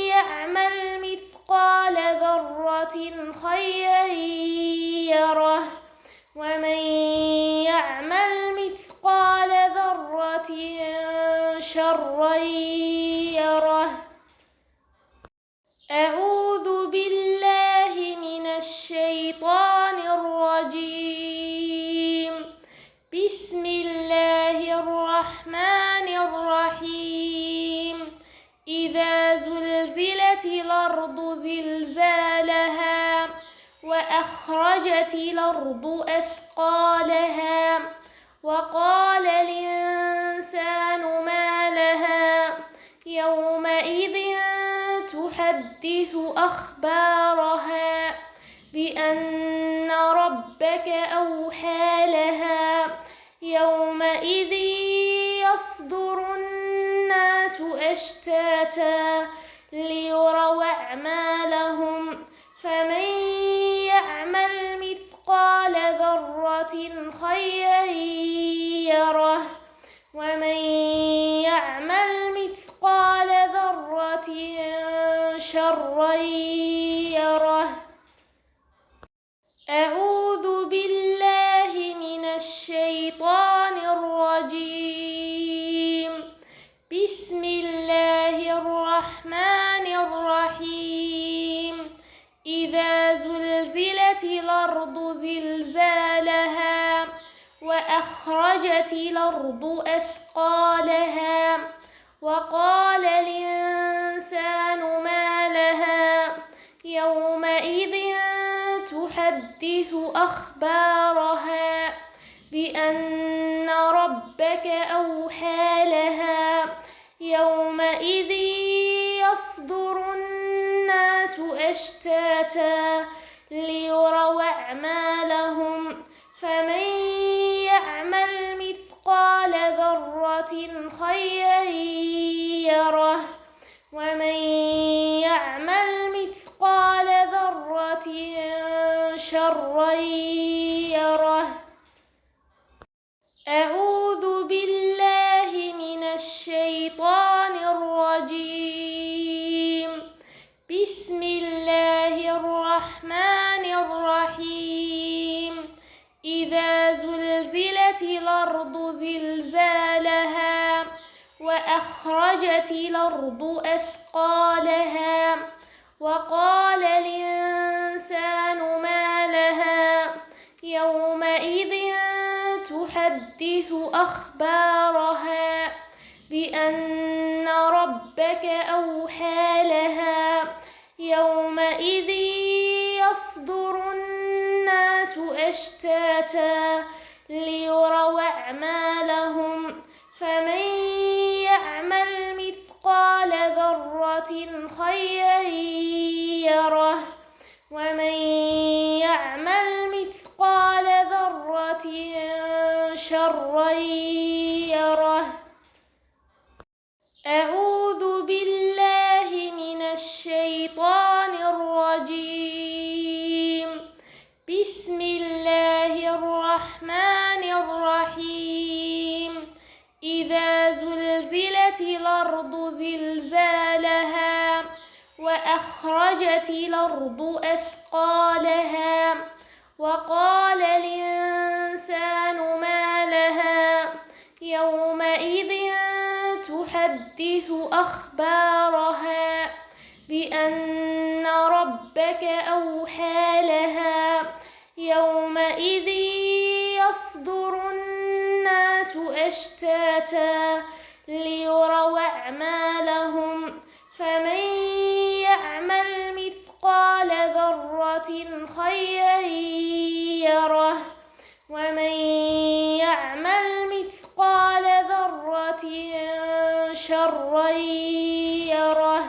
يعمل مثقال ذرة خيرا يره ومن يعمل مثقال ذرة شرا يره. أعوذ بالله من الشيطان الرجيم. بسم الله الرحمن الرحيم. إذا زلزلت الأرض زلزالها وأخرجت الأرض أثقالها وقال الإنسان ما لها يومئذ تحدث أخبارها بأن ربك أوحى لها يومئذ يصدر الناس أشتاتا ليروا أعمالهم فمن يعمل مثقال ذرة خيرا يره ومن يعمل مثقال ذرة شرا يره. أعوذ بالله من الشيطان الرجيم. بسم الله الرحمن الرحيم. إذا زلزلت الأرض زلزالها وأخرجت الأرض أثقالها وقال الإنسان ما لها يومئذ تحدث أخبارها بأن ربك أوحى لها يومئذ يصدر الناس أشتاتا ليروا أعمالهم فمن يعمل مثقال ذرة خيرا يره ومن يعمل مثقال ذرة شرا يره. أعوذ بالله من الشيطان الرجيم. بسم الله الرحمن الرحيم. إذا زلزلت الأرض زلزالها وأخرجت الأرض أثقالها وقال الإنسان ما لها يومئذ تحدث أخبارها بأن ربك أوحى لها يومئذ يصدر الناس أشتاتا ليروا أعمالهم فمن يعمل مثقال ذرة خيرا يره ومن يعمل مثقال ذرة شرا يره. أعوذ بالله من الشيطان الرجيم. بسم الله الرحمن الرحيم. إذا زلزلت الأرض زلزالها وأخرجت الأرض أثقالها وقال الإنسان ما لها يومئذ تحدث أخبارها بأن ربك أوحى لها يومئذ يصدر الناس أشتاتا ليروا أعمالهم فمن يعمل مثقال ذرة خيرا يره ومن يعمل مثقال ذرة شرا يره.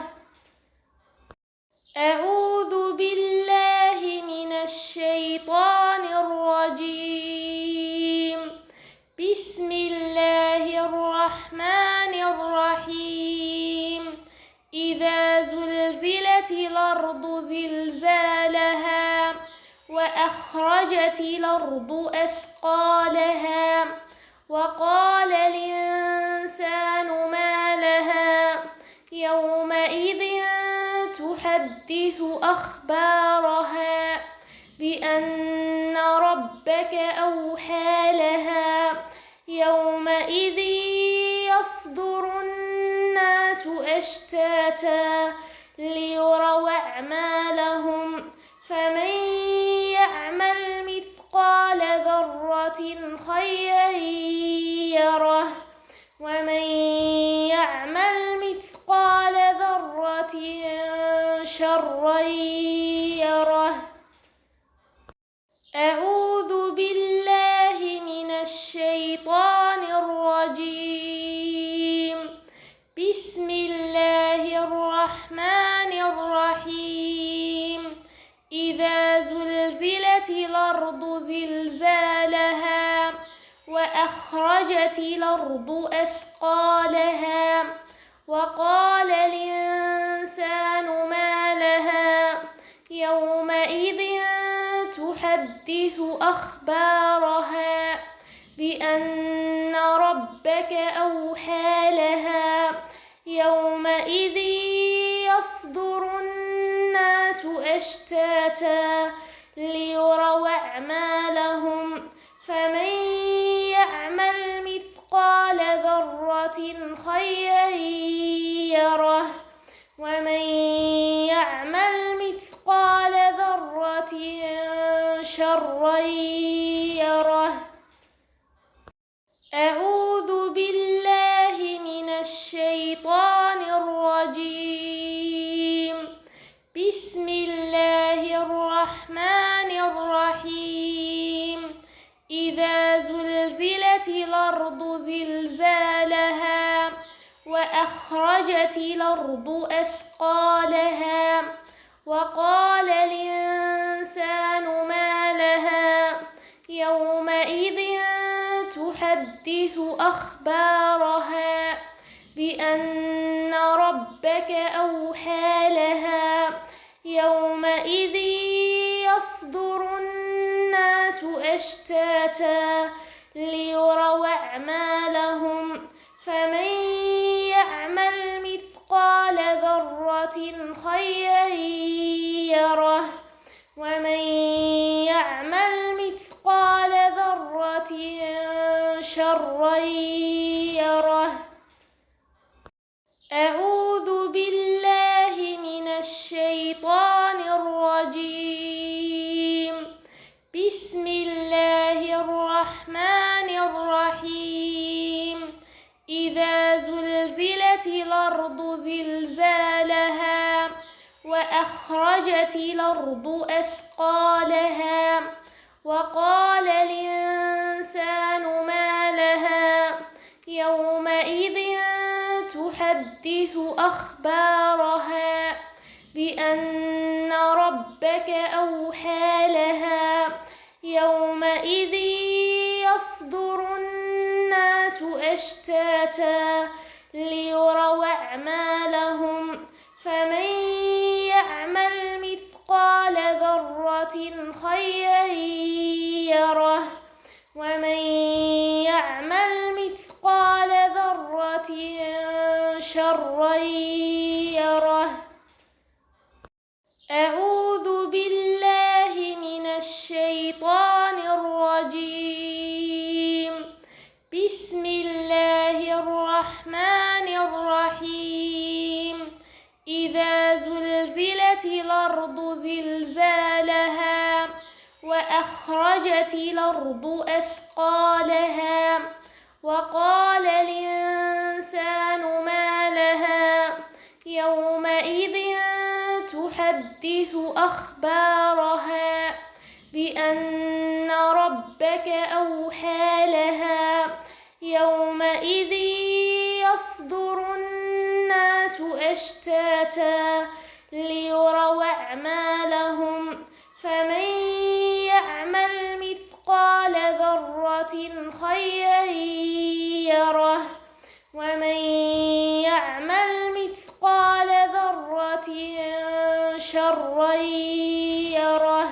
أعوذ بالله من الشيطان الرجيم. بسم الله الرحمن الرحيم. إذا زلزلت الأرض زلزالها وأخرجت الأرض أثقالها وقال الإنسان ما لها يومئذ تحدث أخبارها بأن ربك أوحى لها يومئذ يصدر الناس أشتاتا ليروا أعمالهم فمن يعمل مثقال ذرة خيرا يره ومن يعمل مثقال ذرة شرا يره. أعوذ بالله من الشيطان الرجيم. بسم الله الرحمن الرحيم. إذا زلزلت الأرض زلزالها وأخرجت الأرض أثقالها وقال الإنسان تحدث أخبارها بأن ربك أوحى لها يومئذ يصدر الناس أشتاتا ليروا أعمالهم فمن يعمل مثقال ذرة خيرا يره ومن يعمل مثقال ذرة شرا يره. أعوذ بالله من الشيطان الرجيم. بسم الله الرحمن الرحيم. إذا زلزلت الأرض زلزالها وأخرجت الأرض أثقالها وقال الإنسان ما لها يومئذ تحدث أخبارها بأن ربك أوحى لها يومئذ يصدر الناس أشتاتا ليروا أعمالهم فمن يعمل مثقال ذرة خيرا يره ومن يعمل مثقال ذرة شرا يره. أعوذ بالله من الشيطان الرجيم. بسم الله الرحمن الرحيم. إذا زلزلت الأرض زلزالها وأخرجت الأرض أثقالها وقال الإنسان ما لها يومئذ تحدث أخبارها بأن ربك أوحى لها يومئذ يصدر الناس أشتاتا ليروا أعمالهم فمن يعمل مثقال ذرة خيرا يره ومن يعمل مثقال ذرة شرا يره. أعوذ بالله من الشيطان الرجيم. بسم الله الرحمن الرحيم. إذا زلزلت الأرض زلزالها وأخرجت الأرض أثقالها وقال الإنسان ما لها يومئذ تحدث أخبارها بأن ربك أوحى لها يومئذ يصدر الناس أشتاتا ليروا أعمالهم فمن يعمل مثقال ذرة خيرا يره ومن يعمل مثقال ذرة شرا يره.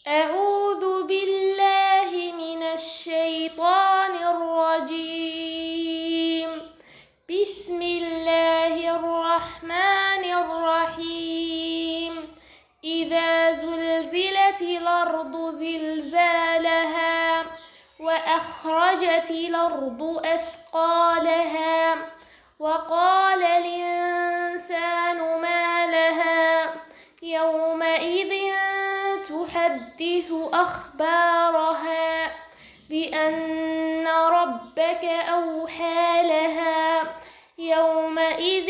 أعوذ بالله من الشيطان الرجيم. بسم الله الرحمن الرحيم. إذا زلزلت الأرض زلزالها وأخرجت الأرض أثقالها وقال الإنسان ما لها يومئذ تحدث أخبارها بأن ربك أوحى لها يومئذ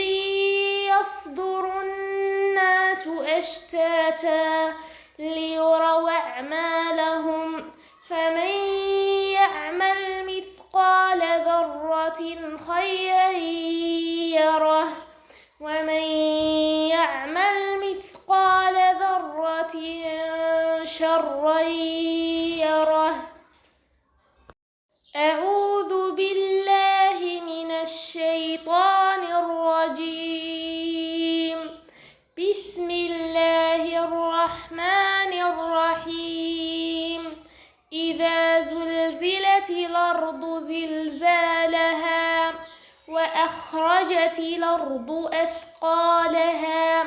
يصدر الناس أشتاتا ليروا أعمالهم فمن يعمل مثقال ذرة خيرا يره ومن يعمل مثقال ذرة شرا يره. أعوذ بالله من الشيطان الرجيم. بسم الله الرحمن الرحيم. وأخرجت الأرض أثقالها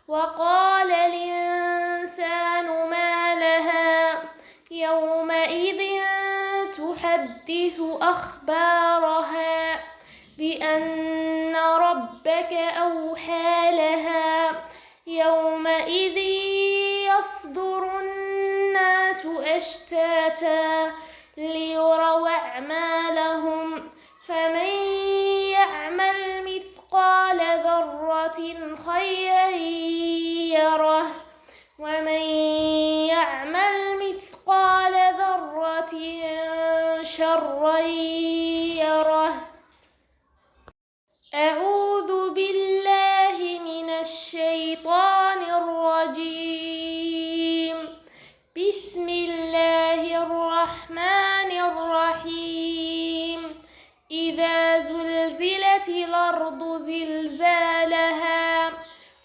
وقال الإنسان ما لها يومئذ تحدث أخبارها بأن ربك أوحى لها يومئذ يصدر الناس أشتاتا ليروا أعمالهم فمن يعمل مثقال ذرة خيرا يره ومن يعمل مثقال ذرة شرا يره. أعوذ بالله من الشيطان الرجيم. بسم الله الرحمن الرحيم. إذا زلزلت الأرض زلزالها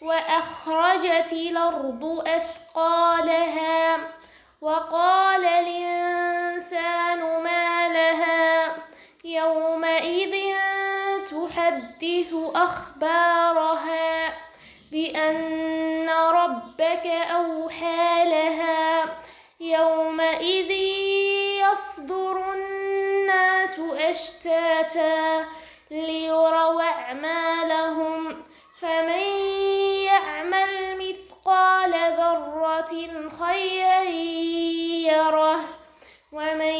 وأخرجت الأرض أثقالها وقال الإنسان ما لها يومئذ تحدث أخبارها بأن ربك أوحى لها يومئذ يصدر الناس أشتاتا ليروا أعمالهم فمن يعمل مثقال ذرة خيرا يره ومن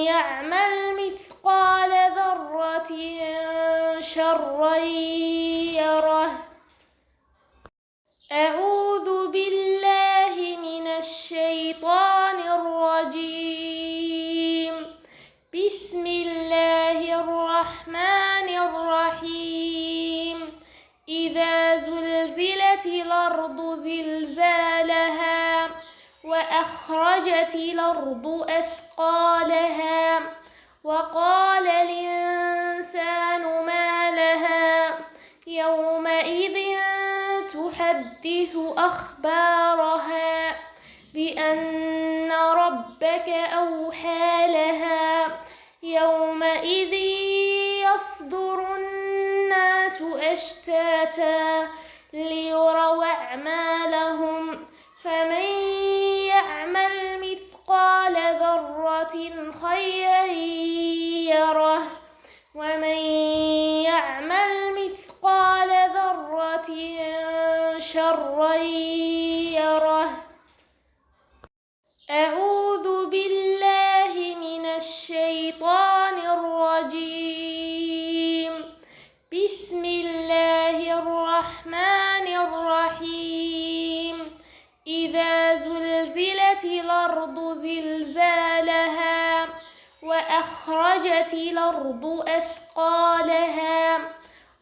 يعمل مثقال ذرة شرا يره. أعوذ بالله من الشيطان الرجيم. بسم الله الرحمن الرحيم. إذا زلزلت الأرض زلزالها وأخرجت الأرض أثقالها وقال الإنسان ما لها يومئذ تحدث أخبارها بأن ربك أوحى لها يومئذ يصدر الناس أشتاتا ليروا أعمالهم فمن يعمل مثقال ذرة خيرا يره ومن يعمل مثقال ذرة شرا يره. أعوذ بالله من الشيطان الرجيم. بسم الله الرحمن الرحيم. إذا زلزلت الأرض زلزالها وأخرجت الأرض أثقالها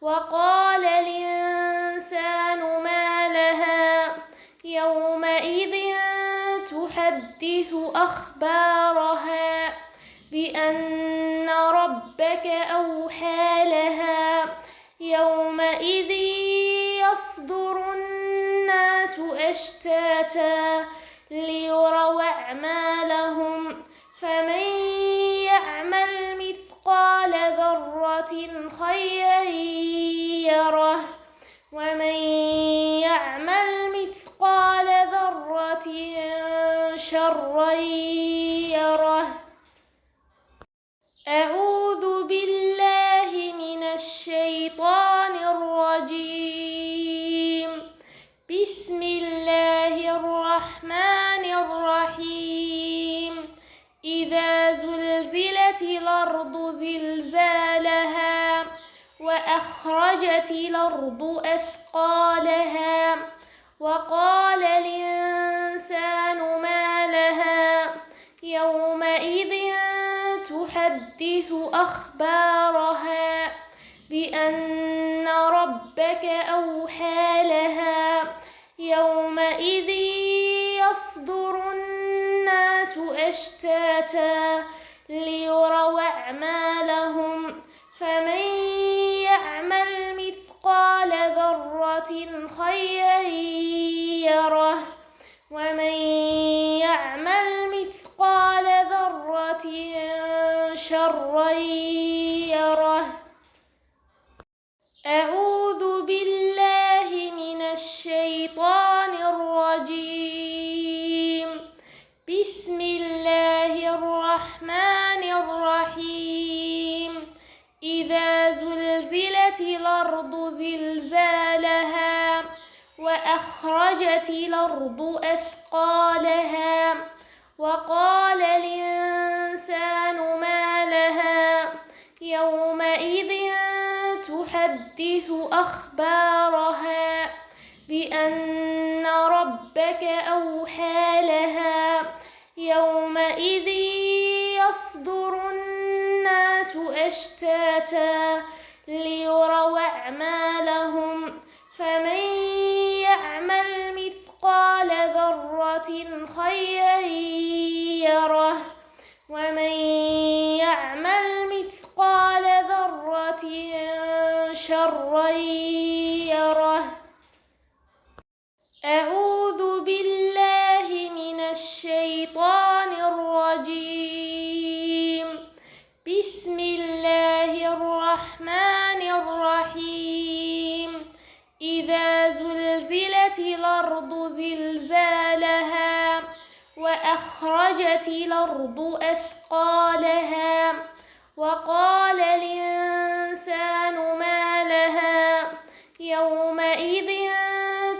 وقال الإنسان ما لها يومئذ تحدث أخبارها بأن ربك أوحى لها يومئذ يصدر الناس أشتاتا ليروا أعمالهم فمن يعمل مثقال ذرة خيرا يره ومن يعمل مثقال ذرة شرا يره. أعوذ بالله من الشيطان الرجيم. بسم الله الرحمن الرحيم. إذا زلزلت الأرض زلزالها وأخرجت الأرض أثقالها وقال الإنسان ما لها يومئذ تحدث أخبارها بأن ربك أوحى لها يومئذ يصدر الناس أشتاتا ليروا أعمالهم فمن يعمل مثقال ذرة خيرا يره ومن يعمل مثقال ذرة شرا يره. وأخرجت الأرض أثقالها وقال الإنسان ما لها يومئذ تحدث أخبارها بأن ربك أوحى لها يومئذ يصدر الناس أشتاتا ليروا أعمالهم فمن يعمل مثقال ذرة خيرا يره ومن يعمل مثقال ذرة شرا يره. أعوذ بالله من الشيطان الرجيم. بسم الله الرحمن الرحيم. إذا زلزلت الأرض زلزالها وأخرجت الأرض أثقالها وقال الإنسان ما لها يومئذ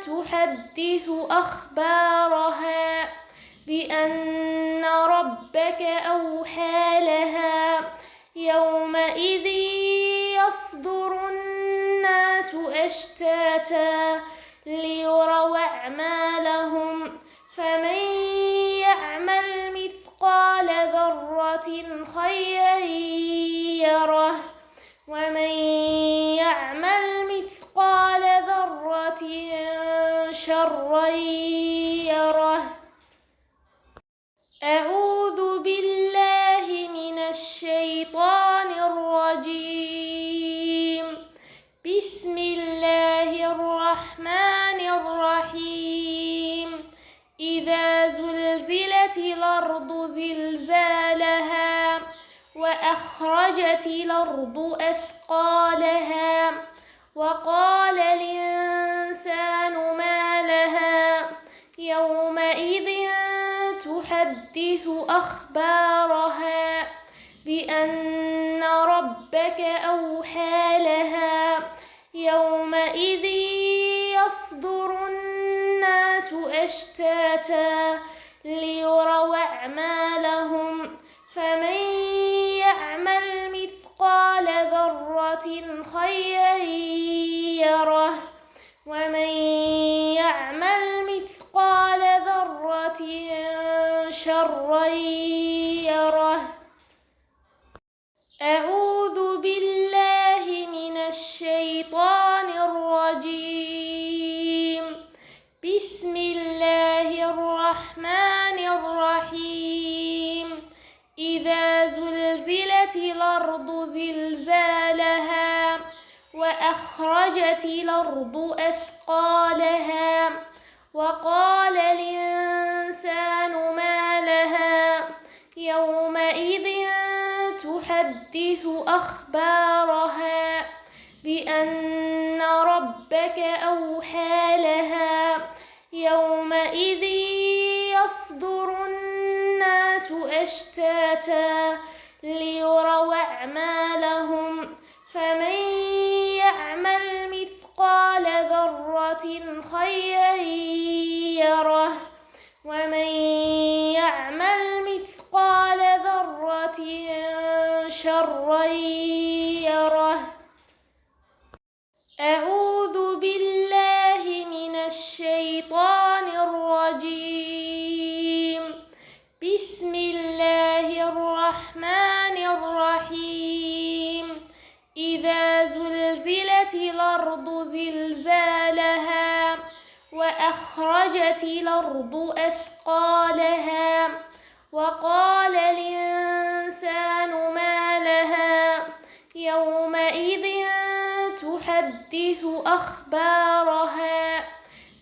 تحدث أخبارها بأن ربك أوحى لها يومئذ يصدر الناس أشتاتا ليروا أعمالهم فمن يعمل مثقال ذرة خيرا يره ومن يعمل مثقال ذرة شرا يره. أعوذ بالله من الشيطان الرجيم. بسم الله الرحمن الرحيم. إذا زلزلت الأرض زلزالها وأخرجت الأرض أثقالها وقال الإنسان ما لها يومئذ تحدث أخبارها بأن ربك أوحى لها يومئذ يصدر الناس أشتاتا ليروا أعمالهم فمن يعمل مثقال ذرة خيرا يره ومن يعمل مثقال ذرة شرا يره. أعوذ بالله من الشيطان الرجيم. بسم الله الرحمن الرحيم. إذا زلزلت الأرض زلزالها وأخرجت الأرض أثقالها وقال الإنسان ما لها يومئذ تحدث أخبارها بأن ربك أوحى لها يومئذ يصدر الناس أشتاتا ليروا أعمالهم فمن يعمل مثقال ذرة خيرا يره ومن يعمل مثقال ذرة شرا يره. أعوذ بالله من الشيطان الرجيم. بسم الله الرحمن الرحيم. إذا زلزلت الأرض زلزالها وأخرجت الأرض أثقالها وقال الإنسان ما لها يومئذ تحدث أخبارها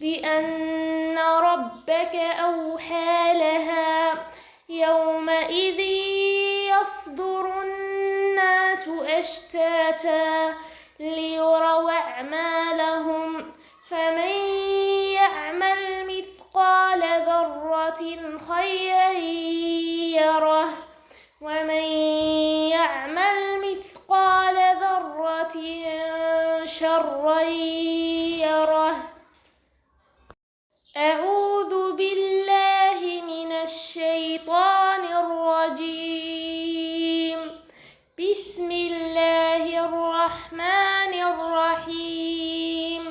بأن ربك أوحى لها يومئذ يصدر الناس أشتاتا ليروا أعمالهم فمن يعمل مثقال ذرة خيرا يره ومن يعمل مثقال ذرة شرا يره. أعوذ بالله من الشيطان الرجيم. بسم الله الرحمن الرحيم.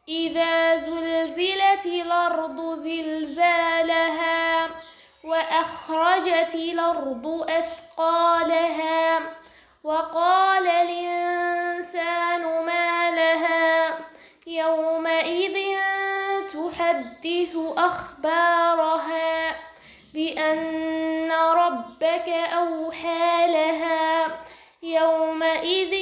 إذا زلزلت الأرض زلزالها وأخرجت الأرض أثقالها وقال الإنسان ما لها يومئذ تحدث أخبارها بأن ربك أوحى لها يومئذ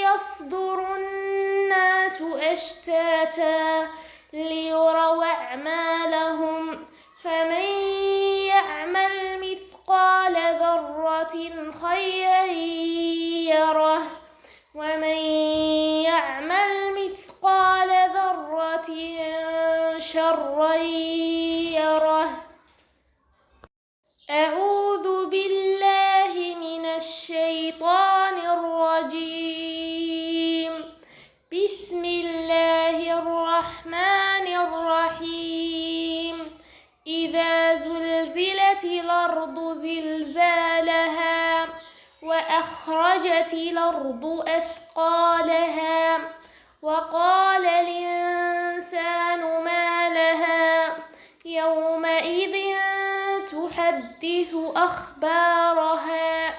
يصدر الناس أشتاتا ليروا أعمالهم فمن يعمل مثقال ذرة خيرا يره ومن يعمل مثقال ذرة شرا يره. أعوذ بالله من الشيطان الرجيم. بسم الله الرحمن الرحيم. إذا زلزلت الأرض زلزالها وأخرجت الأرض أثقالها وقال الإنسان ما لها يومئذ تحدث أخبارها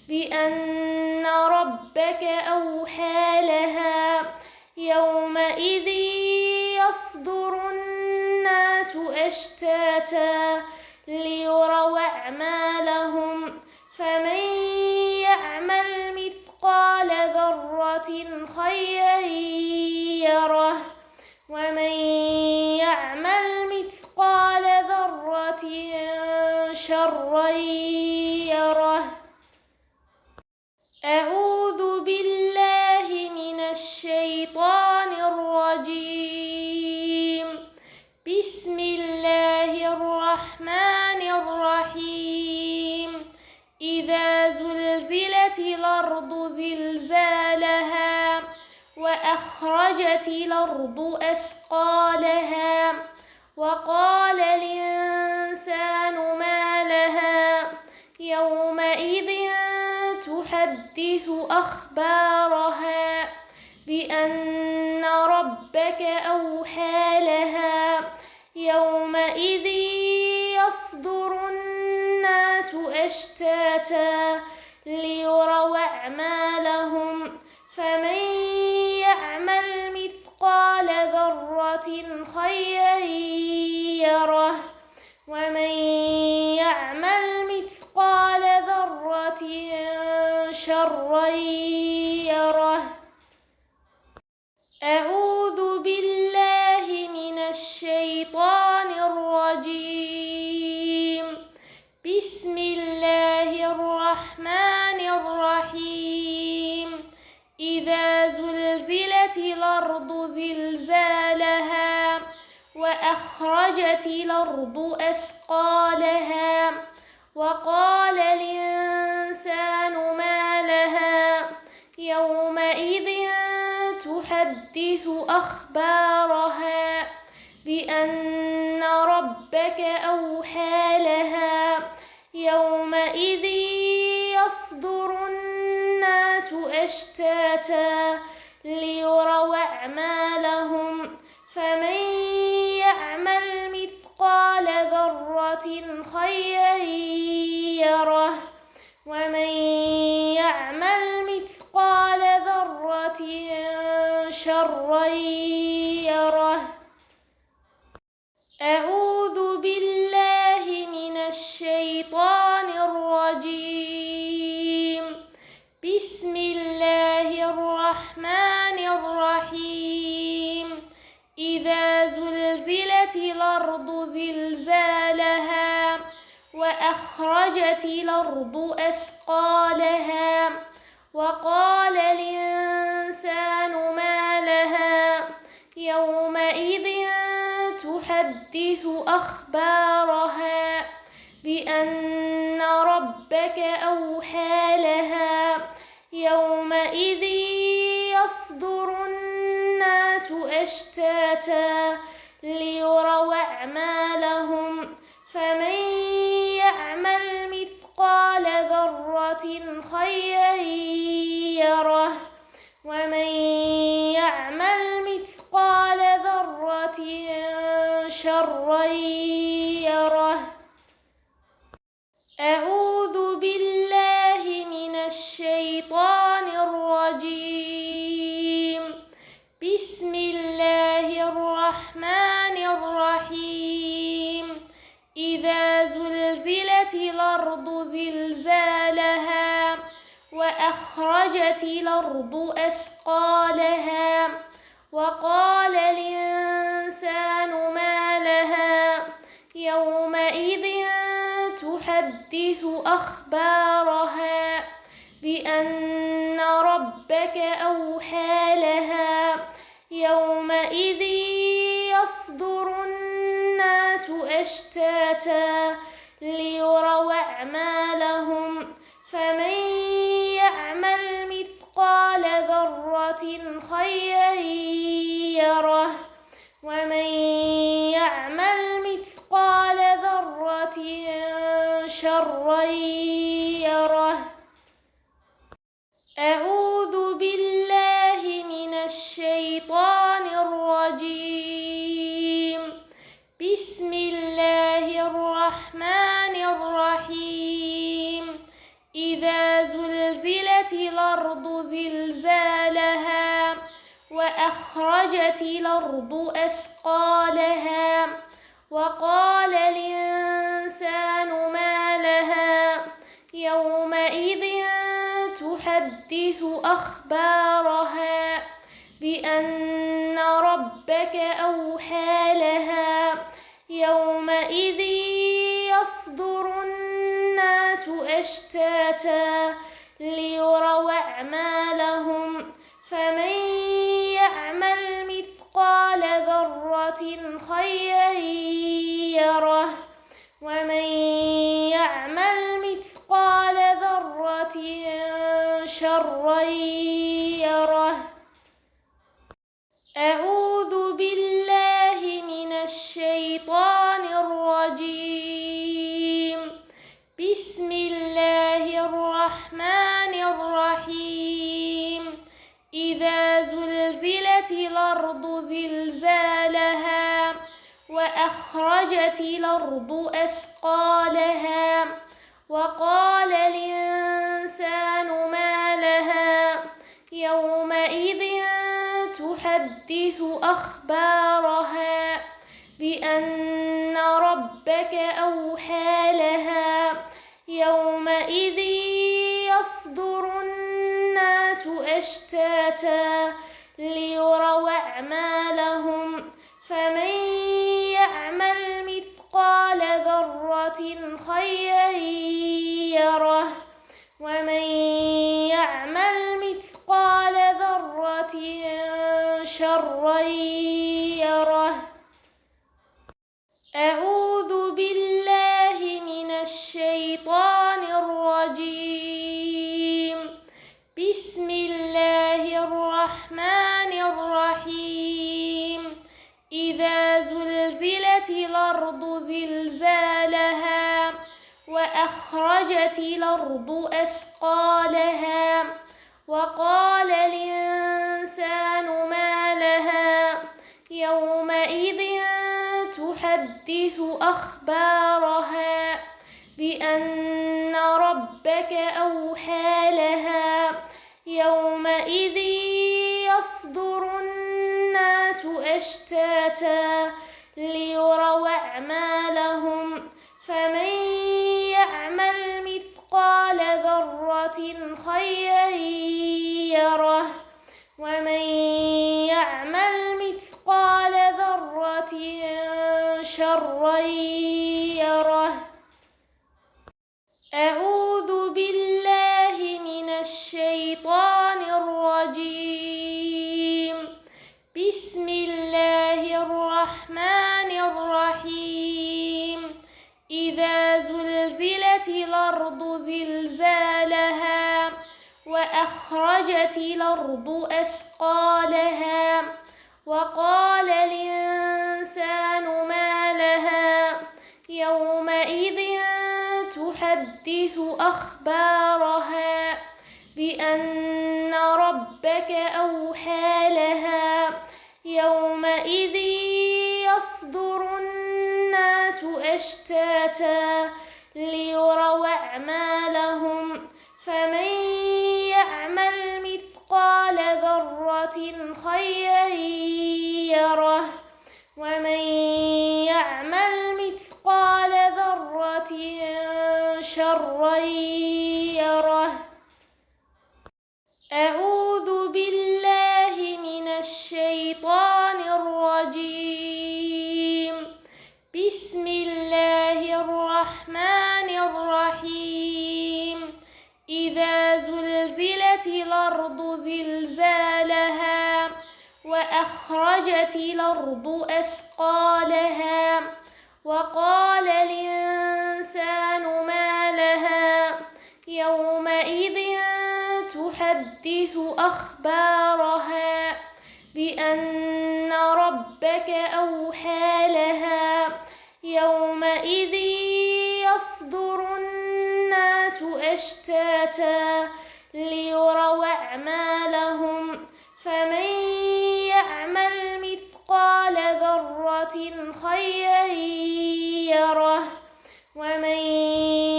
بأن ربك أوحى لها يومئذ يصدر الناس أشتاتا ليروا أعمالهم فمن يعمل مثقال ذرة خيرا يره ومن يعمل مثقال ذرة شرا يره. أعوذ بالله من الشيطان الرجيم. بسم الله الرحمن الرحيم. إذا زلزلت الأرض زلزالها وأخرجت الأرض أثقالها وقال الإنسان ما لها يومئذ تحدث أخبارها بأن ربك أوحى لها يومئذ يصدر الناس أشتاتا ليروا أعمالهم فمن يعمل مثقال ذرة خيرا يره ومن يعمل مثقال ذرة شرا يره. أعوذ بالله من الشيطان الرجيم. بسم الله الرحمن الرحيم. إذا زلزلت الأرض زلزالها وأخرجت الأرض أثقالها وقال الإنسان ما لها يومئذ تحدث أخبارها بأن ربك أوحى لها يومئذ يصدر الناس أشتاتا ليروا أعمالهم فمن يعمل مثقال ذرة خيرا يره ومن يعمل مثقال ذرة شرا يره. أعوذ بالله من الشيطان الرجيم. بسم الله الرحمن الرحيم. إذا زلزلت الأرض زلزالها وأخرجت الأرض أثقالها وقال الإنسان ما لها يومئذ تحدث أخبارها بأن ربك أوحى لها يومئذ يصدر الناس أشتاتا ليروا أعمالهم فمن يعمل مثقال ذرة خيرا يره ومن يعمل مثقال ذرة شرا يره. أعوذ بالله من الشيطان الرجيم. بسم الله الرحمن الرحيم. إذا زلزلت الأرض زلزالها وأخرجت الأرض أثقالها وقال الإنسان ما لها يومئذ تحدث أخبارها بأن ربك أوحى لها يومئذ يصدر الناس أشتاتا ليروا أعمالهم فمن يعمل مثقال ذرة خيرا يره ومن يعمل مثقال ذرة شرا يره. أعوذ بالله من الشيطان الرجيم. بسم الله الرحمن الرحيم. إذا زلزلت الأرض زلزالها وأخرجت الأرض أثقالها وقال الإنسان ما لها يومئذ تحدث أخبارها بأن ربك أوحى لها يومئذ يصدر الناس أشتاتا ليروا أعمالهم فمن يعمل مثقال ذرة خيرا يره ومن يعمل مثقال ذرة شرا يره. أعوذ بالله من الشيطان الرجيم. بسم الله الرحمن الرحيم. إذا زلزلت الأرض زلزالها وأخرجت الأرض أثقالها وقال الإنسان ما لها يومئذ تحدث أخبارها بأن ربك أوحى لها يومئذ يصدر الناس أشتاتا ليروا أعمالهم فمن يعمل مثقال ذرة خيرا يره ومن يعمل مثقال ذرة شرا يره. أعوذ بالله من الشيطان الرجيم. بسم الله الرحمن الرحيم. إذا زلزلت الأرض زلزالها وأخرجت الأرض أثقالها وقال الإنسان ما لها يومئذ تحدث أخبارها بأن ربك أوحى لها يومئذ يصدر الناس أشتاتا ليروا أعمالهم فمن يعمل مثقال ذرة خيرا يره ومن يعمل مثقال ذرة شرا يره. أعوذ بالله من الشيطان الرجيم. بسم الله الرحمن الرحيم. إذا زلزلت الأرض زلزالها وأخرجت الأرض أثقالها وقال الإنسان ما لها تحدث أخبارها بأن ربك أوحى لها يومئذ يصدر الناس أشتاتا ليروا أعمالهم فمن يعمل مثقال ذرة خيرا يره ومن يعمل مثقال ذرة شرا يره. أعوذ بالله من الشيطان الرجيم. بسم الله الرحمن الرحيم. إذا زلزلت الأرض زلزالها وأخرجت الأرض أثقالها وقال الإنسان ما لها يومئذ تحدث أخبارها بأن ربك أوحى لها يومئذ يصدر الناس أشتاتا ليروا أعمالهم فمن يعمل مثقال ذرة خيرا يره ومن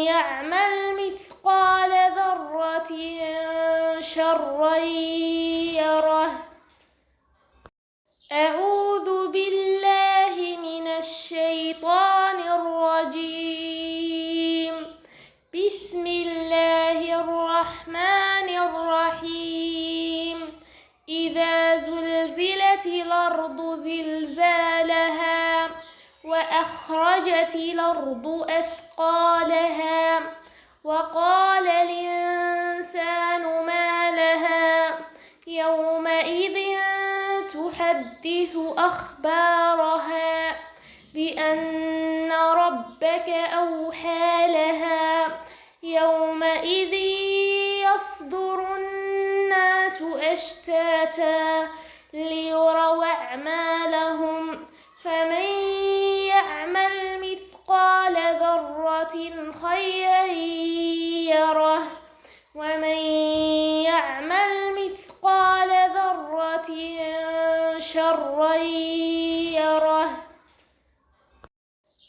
يعمل مثقال ذرة شرا يره. أعوذ بالله من الشيطان الرجيم. بسم الله الرحمن الرحيم. إذا زلزلت الأرض زلزالها وأخرجت الأرض أثقالها وقال الإنسان ما لها يومئذ تحدث أخبارها بأن ربك أوحى لها يومئذ يصدر الناس أشتاتا ليروا أعمالهم فمن يعمل مثقال ذرة خيرا يره ومن يعمل مثقال ذرة شرا يره.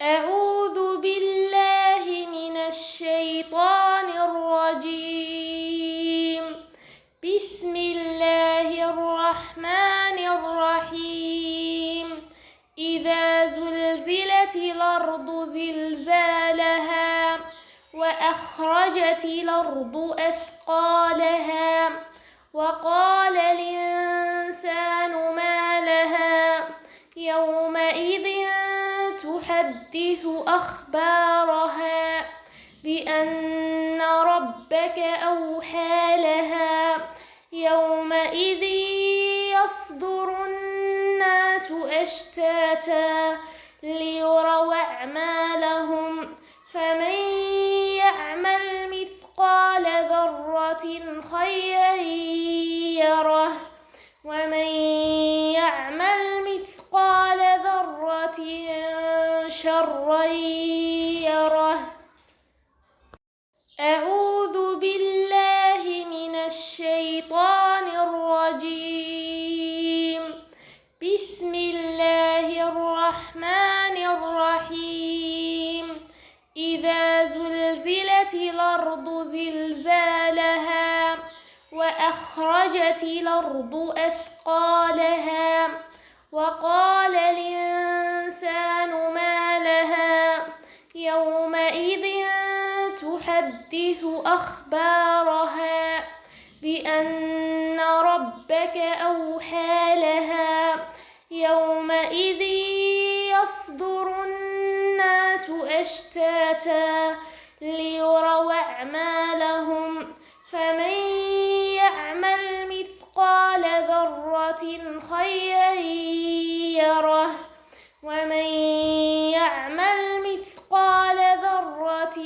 أعوذ بالله من الشيطان الرجيم. بسم الله الرحمن الرحيم. إذا زلزلت الأرض زلزالها وأخرجت الأرض أثقالها وقال الإنسان ما لها يومئذ تحدث أخبارها بأن ربك أوحى لها يومئذ يصدر الناس أشتاتا ليروا أعمالهم فمن يعمل مثقال ذرة خيرا يره ومن يعمل مثقال ذرة شرا يره. أعوذ بالله من الشيطان الرجيم. بسم الله الرحمن الرحيم. إذا زلزلت الأرض زلزالها وأخرجت الأرض أثقالها وقال الإنسان ما لها يومئذ تحدث أخبارها بأن ربك أوحى لها يومئذ يصدر الناس أشتاتا ليروا أعمالهم فمن يعمل مثقال ذرة خيرا يره ومن يعمل مثقال ذرة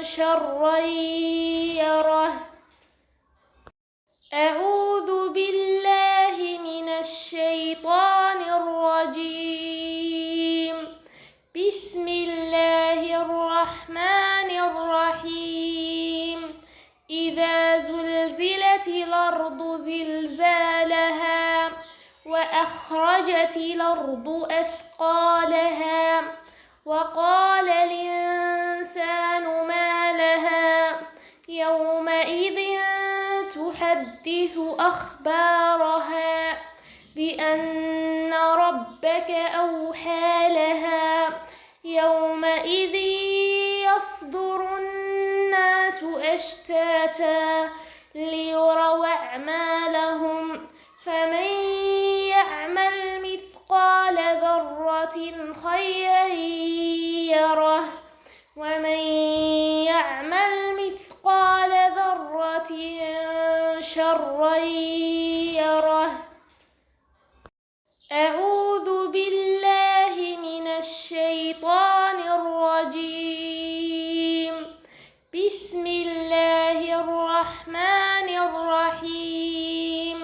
شرا يره. أعوذ بالله من الشيطان الرجيم. بسم الله الرحمن الرحمن الرحيم إذا زلزلت الأرض زلزالها وأخرجت الأرض أثقالها وقال الإنسان ما لها يومئذ تحدث أخبارها بأن ربك أوحى لها يومئذ يصدر الناس أشتاتا ليروا أعمالهم فمن يعمل مثقال ذرة خيرا يره ومن يعمل مثقال ذرة شرا يره. أعوذ بالله من الشيطان الرجيم. بسم الله الرحمن الرحيم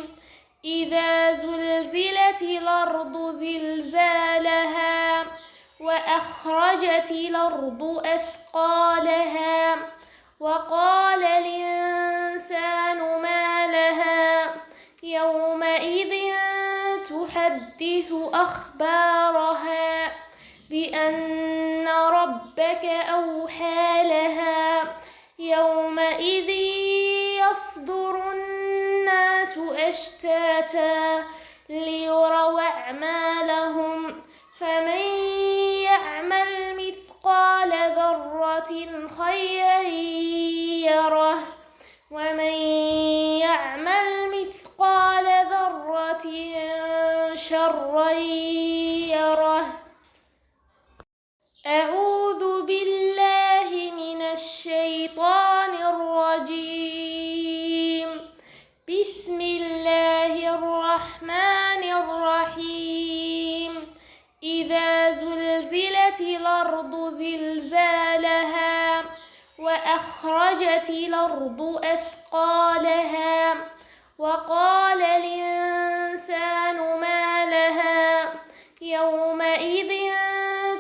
إذا زلزلت الأرض زلزالها وأخرجت الأرض أثقالها وقال الإنسان ما لها يومئذ تحدث أخبارها بأن ربك أوحى لها يومئذ يصدر الناس أشتاتا ليروا أعمالهم فمن يعمل مثقال ذرة خيرا يره ومن يعمل مثقال ذرة شرا يره. أعوذ بالله من الشيطان الرجيم. بسم الله الرحمن الرحيم إذا زلزلت الأرض زلزالها وأخرجت الأرض أثقالها وقال الإنسان ما لها يومئذ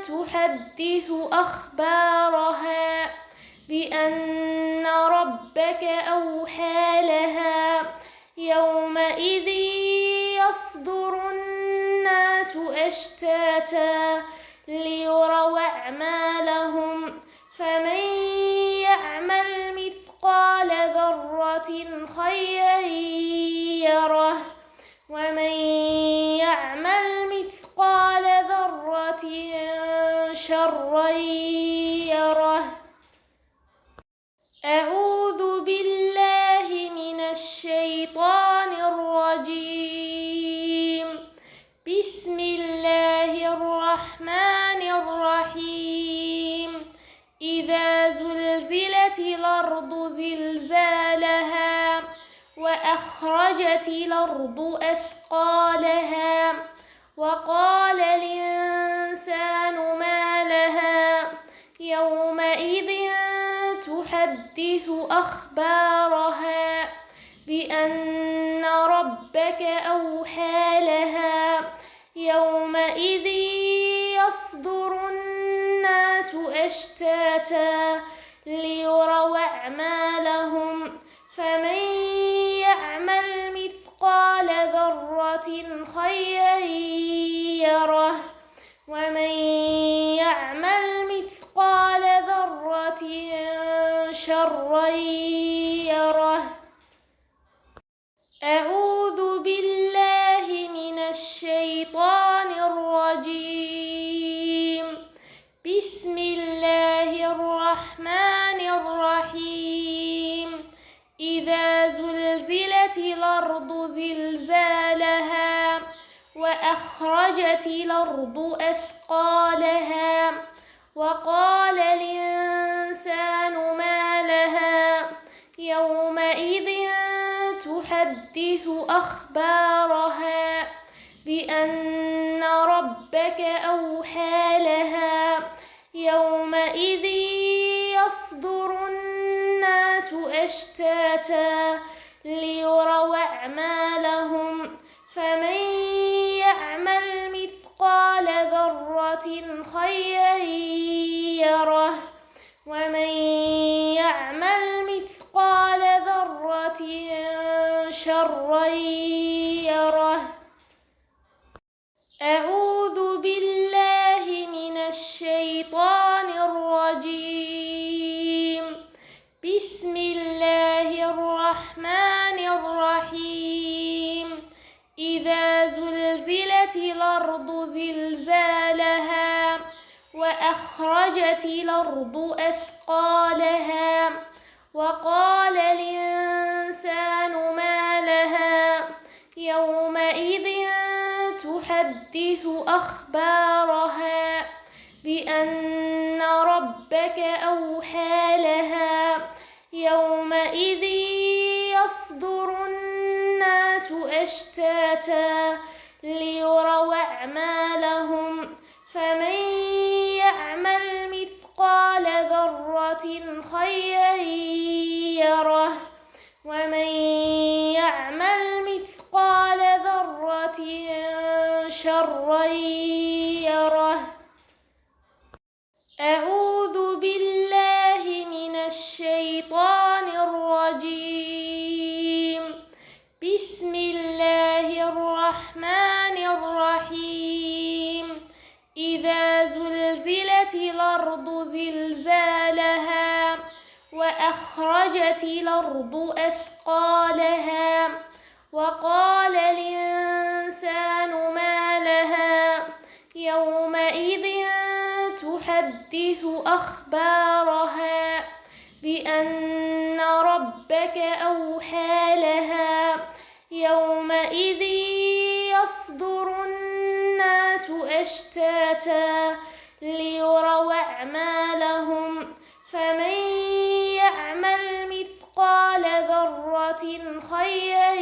تحدث أخبارها بأن ربك أوحى لها يومئذ يصدر الناس أشتاتا ليروا أعمالهم فمن يعمل مثقال ذرة خيرا يره ومن يعمل مثقال ذرة شرا يره. أعوذ بالله من الشيطان الرجيم. بسم الله الرحمن الرحيم إذا زلزلت الأرض زلزالها وأخرجت الأرض أثقالها وقال الإنسان ما لها يومئذ تحدث أخبارها بأن ربك أوحى لها يومئذ يصدر الناس أشتاتا ليروا أعمالهم فمن يعمل مثقال ذرة خيرا يره ومن يعمل مثقال ذرة شرا يره. أعوذ بالله من الشيطان الرجيم. بسم الله الرحمن الرحيم إذا زلزلت الأرض زلزالها وأخرجت الأرض أثقالها وقال الإنسان ما لها يومئذ تحدث أخبارها بأن ربك أوحى لها يومئذ يصدر الناس أشتاتا ليروا أعمالهم فمن يعمل مثقال ذرة خيرا يره ومن يعمل مثقال ذرة شرا يره. أعوذ بالله من الشيطان الرجيم. بسم الله الرحمن الرحيم. إذا زلزلت الأرض زلزالها وأخرجت الأرض أثقالها وقال الإنسان ما لها يومئذ تحدث أخبارها بأن ربك أوحى لها يومئذ يصدر الناس أشتاتا ليروا أعمالهم فمن يعمل مثقال ذرة خيرا يره ومن يعمل مثقال ذرة شرا يره. أعوذ بالله من الشيطان الرجيم. بسم الله الرحمن الرحيم. إذا زلزلت الأرض زلزالها وأخرجت الأرض أثقالها وقال الإنسان ما لها يومئذ تحدث أخبارها بأن ربك أوحى لها يومئذ يصدر الناس أشتاتا ليروا أعمالهم فمن يعمل مثقال ذرة خيرا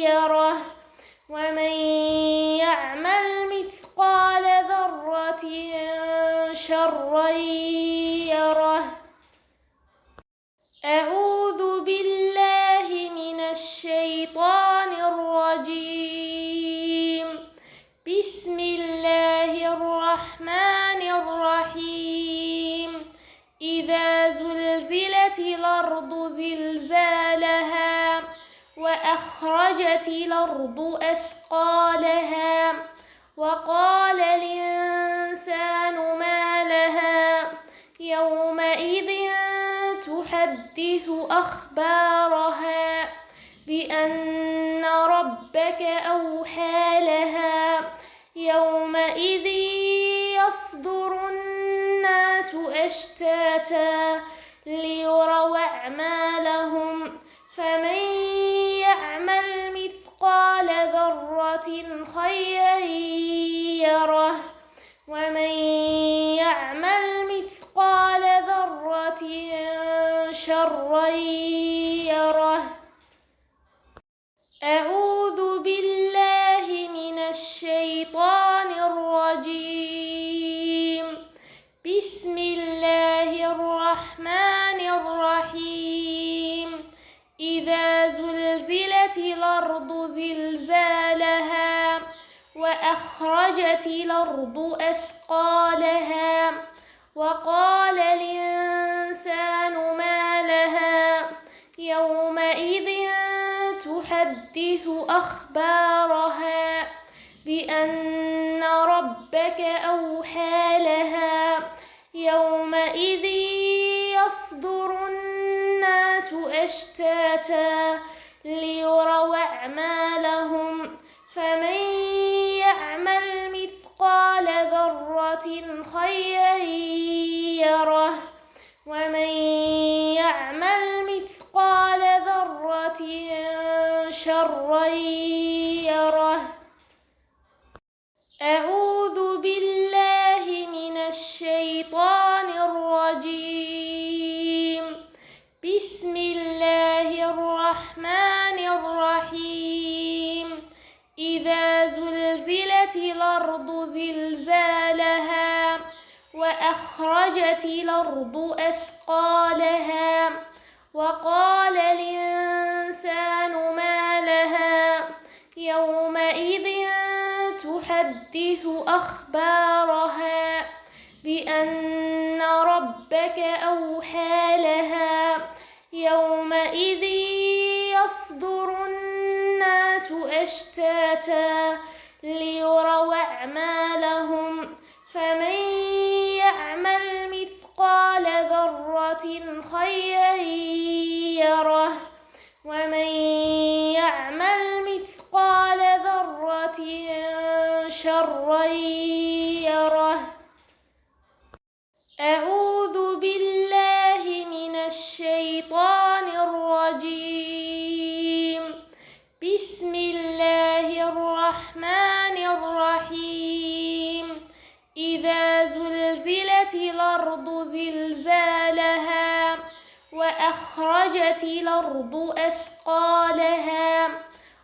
يره ومن يعمل مثقال ذرة شرا يره. أعوذ بالله من الشيطان الرجيم. بسم الله الرحمن الرحيم. إذا زلزلت الأرض زلزالها وأخرجت الأرض أثقالها وقال الإنسان ما لها يومئذ تحدث أخبارها بأن ربك أوحى لها يومئذ يصدر الناس أشتاتا ليروا أعمالهم فمن يعمل مثقال ذرة خيرا يره ومن يعمل مثقال ذرة شرا يره. أعوذ بالله من الشيطان الرجيم. بسم الله الرحمن الرحيم. إذا زلزلت الأرض زلزالها وأخرجت الأرض أثقالها وقال الإنسان ما لها يومئذ تحدث أخبارها بأن ربك أوحى لها يومئذ يصدر الناس أشتاتا ليروا أعمالهم فمن يعمل مثقال ذرة خيرا يره ومن يعمل مثقال ذرة شرا يره. أعوذ بالله من الشيطان الرجيم. بسم الله الرحمن الرحيم. إذا زلزلت الأرض زلزالها وأخرجت الأرض أثقالها وقال الإنسان ما لها يومئذ تحدث أخبارها بأن ربك أوحى لها يومئذ يصدر الناس أشتاتا ليروا أعمالهم فمن يعمل مثقال ذرة خيرا يره ومن يعمل مثقال ذرة شرا يره. أعوذ بالله من الشيطان الرجيم. بسم الله الرحمن الرحيم. إذا زلزلت الأرض زلزالها وأخرجت الأرض أثقالها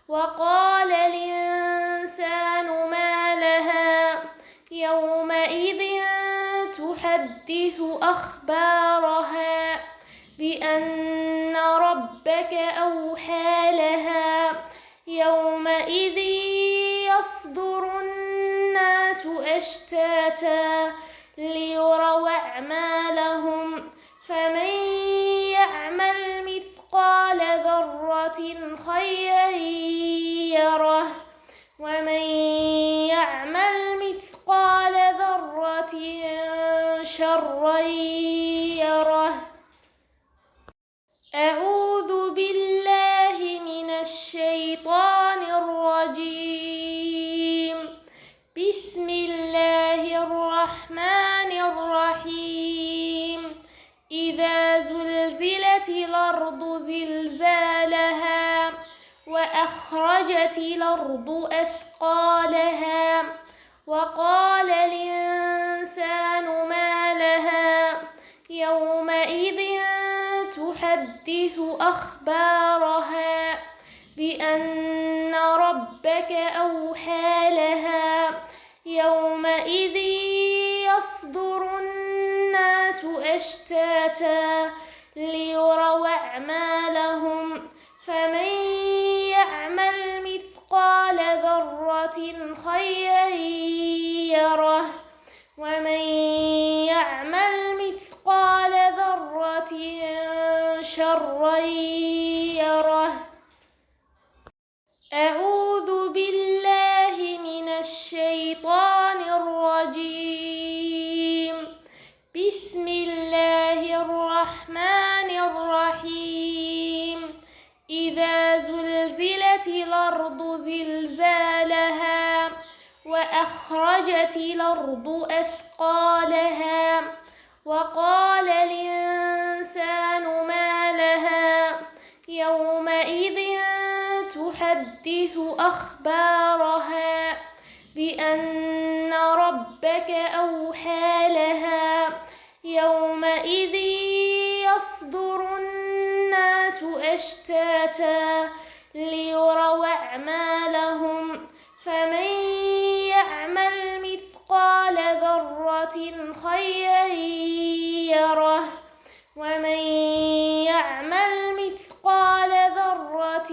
وقال الإنسان ما لها يومئذ تحدث أخبارها بأن ربك أوحى لها يومئذ يصدر الناس أشتاتا ليروا أعمالهم فمن يعمل مثقال ذرة خيرا يره ومن يعمل مثقال ذرة شرا يره. أعوذ بالله من الشيطان الرجيم. بسم الله الرحمن الرحيم. إذا زلزلت الأرض زلزالها وأخرجت الأرض أثقالها وقال الإنسان ما لها يومئذ تحدث أخبارها بأن ربك أوحى لها يومئذ يصدر الناس أشتاتا ليروا أعمالهم فمن يعمل مثقال ذرة خيرا يره ومن يعمل مثقال ذرة شرا يره. أعوذ بالله من الشيطان الرجيم. بسم الله الرحمن الرحيم. إذا زلزلت الأرض زلزالها وأخرجت الأرض أثقالها وقال الإنسان ما لها يومئذ تحدث أخبارها بأن ربك أوحى لها يومئذ يصدر الناس أشتاتا ليروا أعمالهم فمن يعمل مثقال ذرة خيرا يره ومن يعمل مثقال ذرة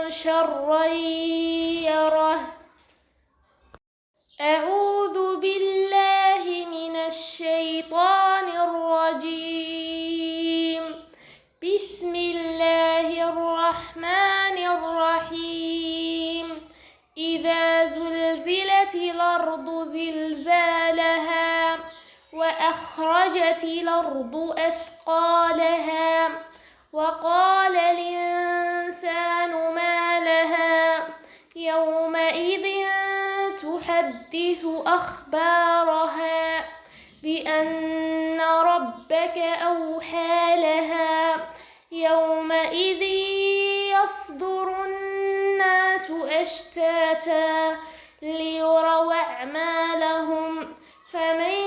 شرا يره. أعوذ بالله من الشيطان الرجيم. بسم الله الرحمن الرحيم. إذا زلزلت الأرض زلزالها وأخرجت الأرض أثقالها وقال الإنسان ما لها يومئذ تحدث أخبارها بأن ربك أوحى لها يومئذ يصدر الناس أشتاتا ليروا أعمالهم فمن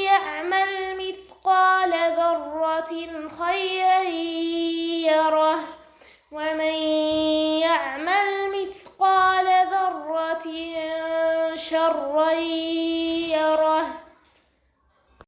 يعمل مثقال ذرة خيرا يره ومن يعمل مثقال ذرة شرا